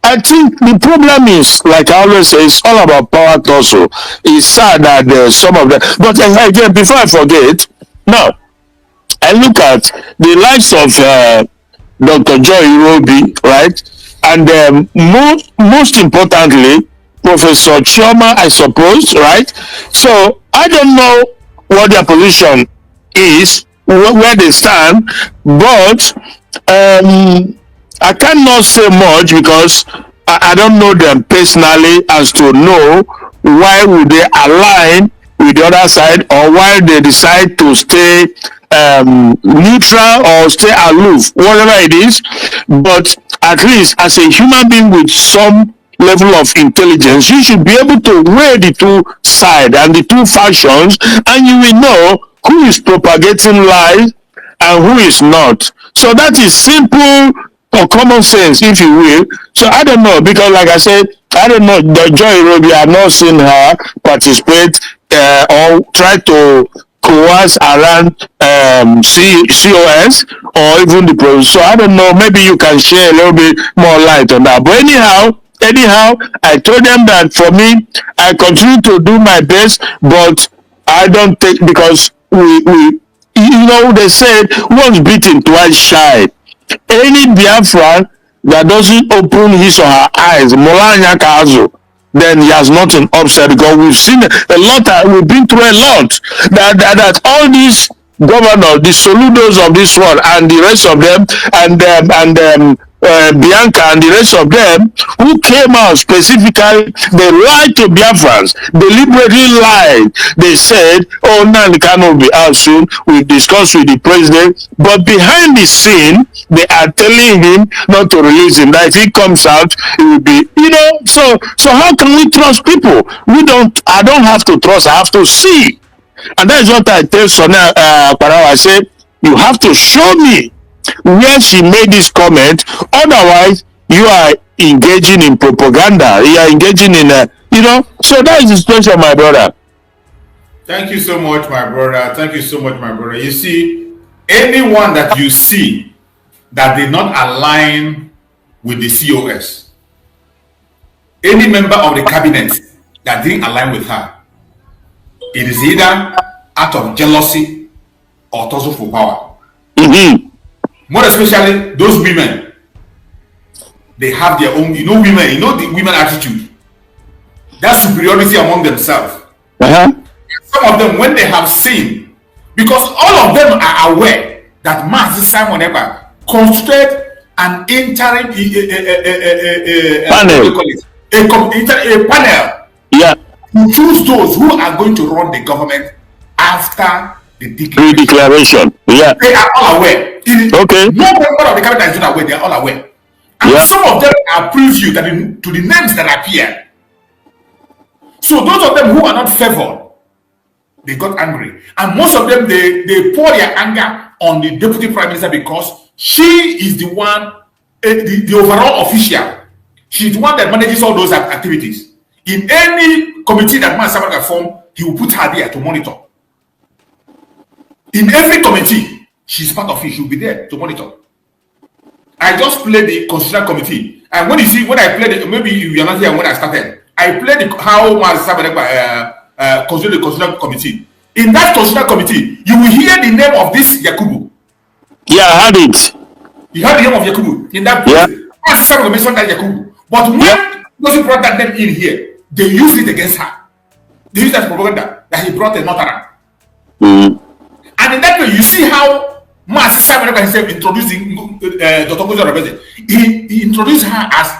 G: I think the problem is, like I always say, it's all about power tussle. It's sad that some of them, but again, before I forget, now I look at the likes of Dr. Joy Irobi, right, and most importantly, Professor Chioma, I suppose, right? So I don't know what their position is, where they stand, but I cannot say much because I don't know them personally as to know why would they align with the other side or why they decide to stay neutral or stay aloof, whatever it is. But at least as a human being with some level of intelligence, you should be able to weigh the two sides and the two factions, and you will know who is propagating lies and who is not. So that is simple or common sense, if you will. So I don't know, because like I said, I don't know, the Joy Roby, I've not seen her participate or try to coerce around COS or even the process. So I don't know, maybe you can share a little bit more light on that. But anyhow, I told them that for me, I continue to do my best, but I don't take, because we you know, they said once beaten, twice shy. Any Biafran that doesn't open his or her eyes, Molanya Kazu, then he has nothing upset, because we've seen a lot, we've been through a lot, that all these governors, the Soludos of this world and the rest of them, and Bianca and the rest of them who came out specifically, they lied to Biafrans, deliberately lied. They said, oh, Nandi cannot be out soon, we discussed with the president, but behind the scene, they are telling him not to release him, that if he comes out, it will be, you know, so how can we trust people? I don't have to trust, I have to see. And that is what I tell Sonia Parawa. I say, you have to show me where she made this comment, otherwise you are engaging in propaganda, you are engaging in you know. So that is the situation, my brother.
D: Thank you so much, my brother. Thank you so much, my brother. You see, anyone that you see that did not align with the COS, any member of the cabinet that didn't align with her, it is either out of jealousy or tussle for power.
G: Mm-hmm.
D: More especially those women, they have their own, you know, women, you know, the women attitude, that superiority among themselves. Some of them, when they have seen, because all of them are aware that Master Simon Ekpa constructed an interim panel,
G: yeah,
D: to choose those who are going to run the government after the
G: declaration. Yeah,
D: they are all aware.
G: Okay.
D: No member of the cabinet is not aware. They are all aware, and some of them are preview to the names that appear. So those of them who are not favored, they got angry. And most of them, they pour their anger on the deputy prime minister because she is the one, the overall official. She's the one that manages all those activities. In any committee that Man Saboteurs form, he will put her there to monitor. In every committee, she's part of it. She'll be there to monitor. I just played the constitutional committee, and when I played it, maybe you are not here when I started. I played how Man Saboteurs constituted the constitutional committee. In that constitutional committee, you will hear the name of this Yakubu.
G: Yeah, I had it.
D: You heard the name of Yakubu in that place.
G: Yeah.
D: Man Saboteurs mentioned that Yakubu, but when those brought that name in here, they used it against her. They used that propaganda that he brought a Northern. And in that way, you see how Master Simon himself introducing Dr. Ngozi Orebeze. He introduced her as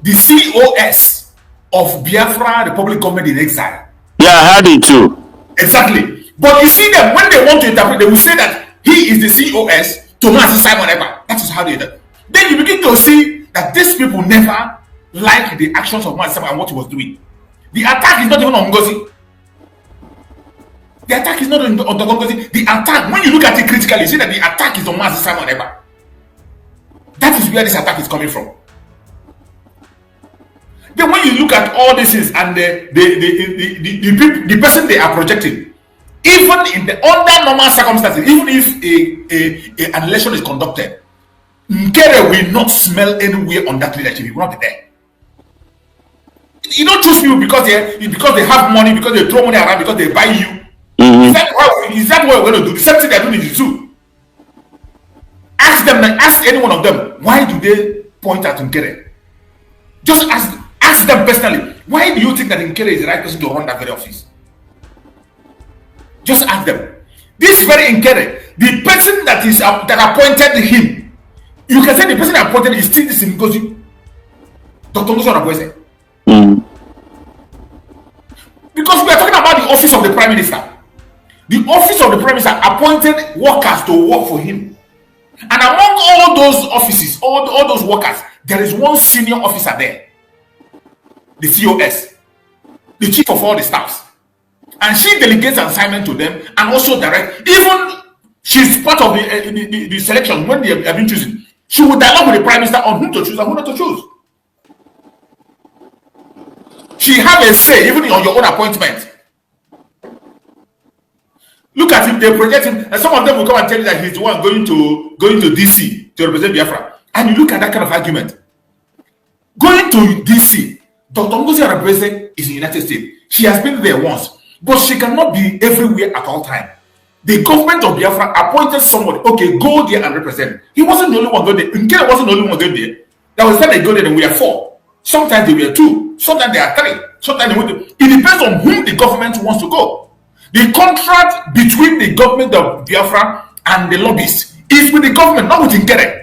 D: the COS of Biafra Republic Government in Exile.
G: Yeah, I had it too.
D: Exactly. But you see them, when they want to interpret, they will say that he is the COS to Master Simon Ekpa. That is how they do it. Then you begin to see that these people never liked the actions of Master Simon and what he was doing. The attack is not even on Ngozi. The attack is not on Dr. Ngozi. The attack, when you look at it critically, you see that the attack is on Master Simon Ekpa. That is where this attack is coming from. Then when you look at all these things and the person they are projecting, even in the under normal circumstances, even if an election is conducted, Nkere will not smell anywhere on that leadership. He will not be there. You don't choose people because they have money, because they throw money around, because they buy you. Is that what we're going to do? The same thing they're doing in the zoo. Ask any one of them, why do they point at Nkere? Just ask them personally, why do you think that Nkere is the right person to run that very office? Just ask them. This very Nkere, the person that appointed him, you can say the person that appointed is still this Ngozi. Dr. Ngozi Orebeze. Because we are talking about the office of the Prime Minister. The office of the Prime Minister appointed workers to work for him. And among all those offices, all those workers, there is one senior officer there. The COS. The chief of all the staffs. And she delegates an assignment to them and also direct. Even she's part of the selection when they have been chosen. She will dialogue with the Prime Minister on whom to choose and who not to choose. She have a say even on your own appointment. Look at him, they project him, and some of them will come and tell you that he's the one going to DC to represent Biafra. And you look at that kind of argument. Going to DC, Dr. Ngozi Orebeze is in the United States. She has been there once, but she cannot be everywhere at all time. The government of Biafra appointed somebody, okay, go there and represent. He wasn't the only one going there. Nkere wasn't the only one going there. There was time they go there and we are 4. Sometimes they were 2. Sometimes they are 3. Sometimes they went to. It depends on whom the government wants to go. The contract between the government of Biafra and the lobbyists is with the government, not with Nkere.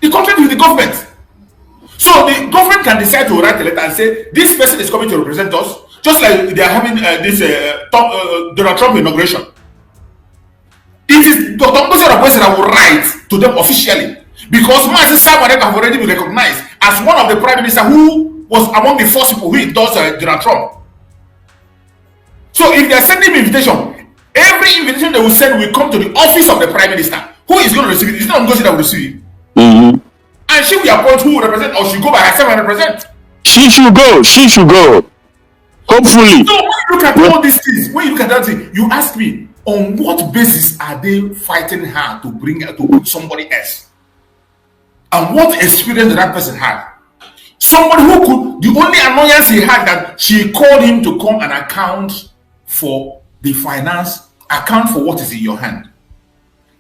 D: The contract is with the government. So the government can decide to write a letter and say, this person is coming to represent us, just like they are having this Donald Trump inauguration. It is Dr. Ngozi Orebeze that will write to them officially, because Master Simon Ekpa have already been recognized as one of the prime minister who was among the first people who endorsed Donald Trump. So if they are sending invitation, every invitation they will send will come to the office of the Prime Minister. Who is going to receive it? It's not Ngozi that will receive it. And she will appoint who will represent, or she go by herself and represent.
G: She should go. She should go. Hopefully.
D: So when you look at all these things, when you look at that thing, you ask me, on what basis are they fighting her to bring her to put somebody else? And what experience did that person have? Somebody who could, the only annoyance he had that she called him to come and account for the finance, account for what is in your hand.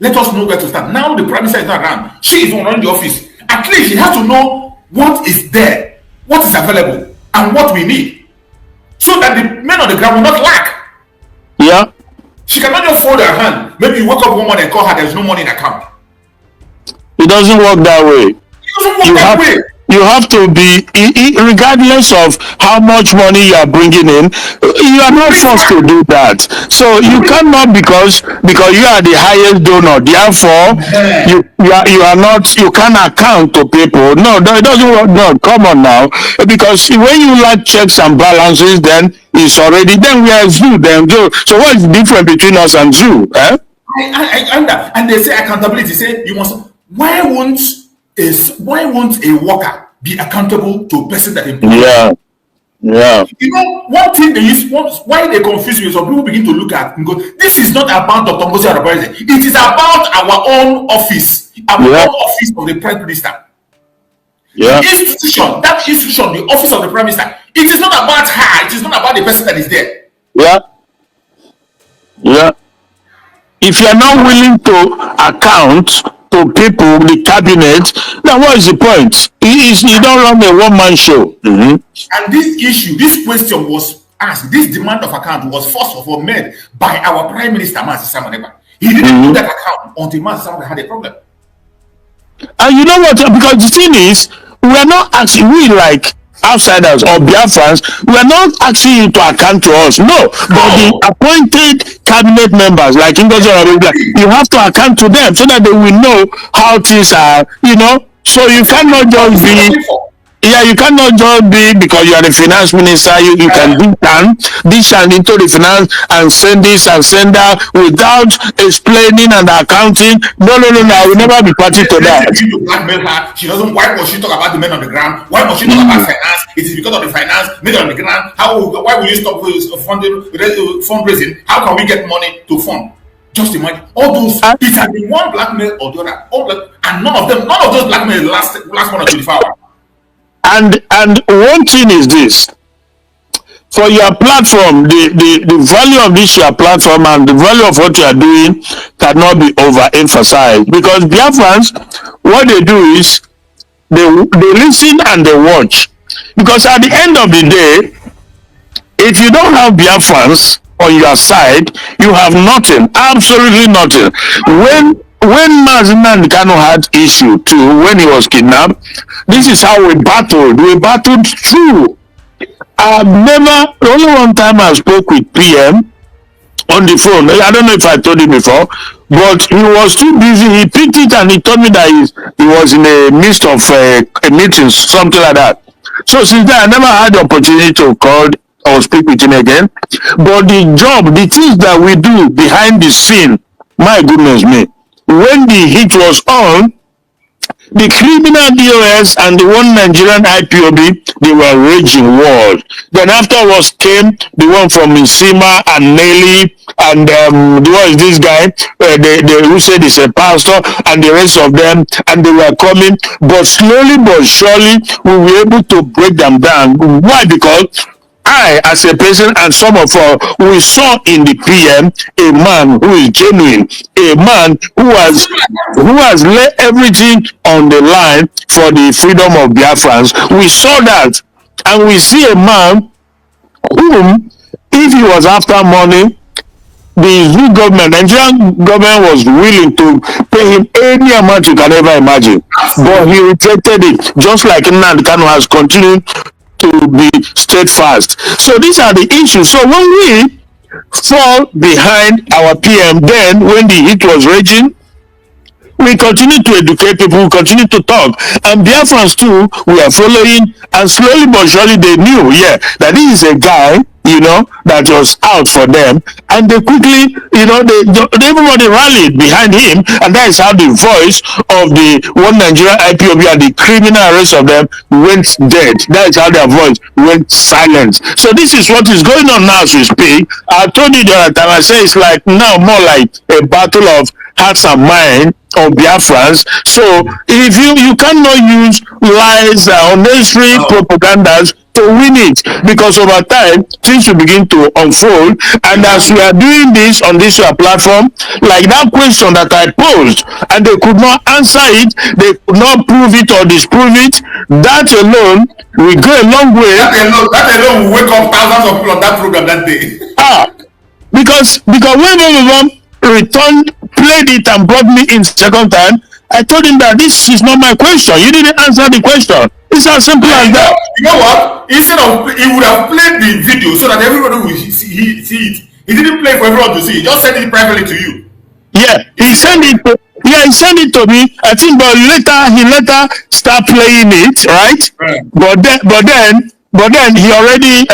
D: Let us know where to start. Now the Prime Minister is not around. She is running the office. At least she has to know what is there, what is available, and what we need. So that the men on the ground will not lack.
G: Yeah.
D: She cannot just fold her hand. Maybe you wake up one morning and call her, there's no money in account.
G: It doesn't work that way.
D: It doesn't work that way.
G: you have to be, regardless of how much money you are bringing in, you are not forced to do that. So you cannot, because you are the highest donor, therefore you are not, you can't account to people. No, it doesn't work. No, come on now, because when you lack checks and balances, then it's already, then we are zoo. Then so what is the difference between us and zoo? Eh?
D: And they say accountability. Say you must. Why won't a worker be accountable to a person that employs?
G: Yeah. Yeah.
D: You know, one thing why they confuse you is some people begin to look at and go, this is not about Dr. Ngozi Adeboye. It is about our own office, own office of the Prime Minister.
G: Yeah.
D: The institution, the office of the Prime Minister, it is not about her, it is not about the person that is there.
G: Yeah. Yeah. If you are not willing to account to people, the cabinet, then what is the point? You don't run a one-man show. Mm-hmm.
D: And this question was asked, this demand of account was first of all made by our Prime Minister, Mazi Simon Ekpa. He didn't do that account until Mazi Simon had a problem.
G: And you know what? Because the thing is, we are not actually, we like outsiders or Biafrans, we are not asking you to account to us. No, but the appointed cabinet members, like Ngozi Adeboye, you have to account to them so that they will know how things are, you know. So you cannot just be, you cannot just be, because you are the finance minister, you can this and into the finance and send this and send that without explaining and accounting. No, I will never be party to that.
D: To blackmail her, she doesn't. Why must she talk about the men on the ground? Why must she talk about finance? It is because of the finance men on the ground. Why will you stop fundraising? How can we get money to fund? Just imagine all those. It has been one blackmail or the other, and none of those blackmail last 1 or 24 hours.
G: And one thing is this: for your platform, the value of this your platform and the value of what you are doing cannot be overemphasized, because Biafrans, what they do is they listen and they watch, because at the end of the day, if you don't have Biafrans on your side, you have nothing, absolutely nothing. When Maziman Kano had issue too, when he was kidnapped, this is how we battled. We battled through. The only one time I spoke with PM on the phone, I don't know if I told you before, but he was too busy. He picked it and he told me that he was in the midst of a meeting, something like that. So since then, I never had the opportunity to call or speak with him again. But the things that we do behind the scene, my goodness me, when the heat was on, the criminal DOS and the one Nigerian IPOB, they were raging wars. Then afterwards came the one from Nsima and Nelly and what is this guy? Who said he's a pastor, and the rest of them, and they were coming. But slowly but surely, we were able to break them down. Why? Because I, as a person, and some of us, we saw in the PM a man who is genuine, a man who has laid everything on the line for the freedom of Biafrans. We saw that, and we see a man whom, if he was after money, the government, Nigerian government, was willing to pay him any amount you can ever imagine, but he rejected it, just like Nnamdi Kanu has continued to be steadfast. So these are the issues. So when we fall behind our PM, then when the heat was raging, we continue to educate people, we continue to talk. And Biafrans too, we are following, and slowly but surely they knew, that this is a guy, that was out for them. And they quickly, everybody rallied behind him, and that is how the voice of the one Nigerian IPOB and the criminal rest of them went dead. That is how their voice went silent. So this is what is going on now as we speak. I told you the other time, I say it's like now more like a battle of hearts and mind of Biafrans. So if you cannot use lies, unnecessary propagandas to win it, because over time things will begin to unfold. And as we are doing this on this platform, like that question that I posed, and they could not answer it, they could not prove it or disprove it, that alone will go a long way.
D: That alone will wake up thousands of people on that program that day.
G: Because when returned, played it and brought me in second time, I told him that this is not my question. You didn't answer the question. It's as simple as that.
D: You know what? Instead of, he would have played the video so that everybody will see it. He didn't play for everyone to see. He just sent it privately to you.
G: Yeah, he sent it to me. I think, but he later start playing it, right?
D: Right.
G: But then he already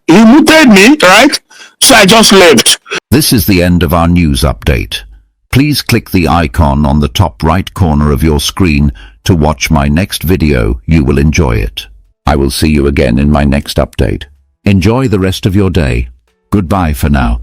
G: he muted me, right? So I just left.
A: This is the end of our news update. Please click the icon on the top right corner of your screen to watch my next video. You will enjoy it. I will see you again in my next update. Enjoy the rest of your day. Goodbye for now.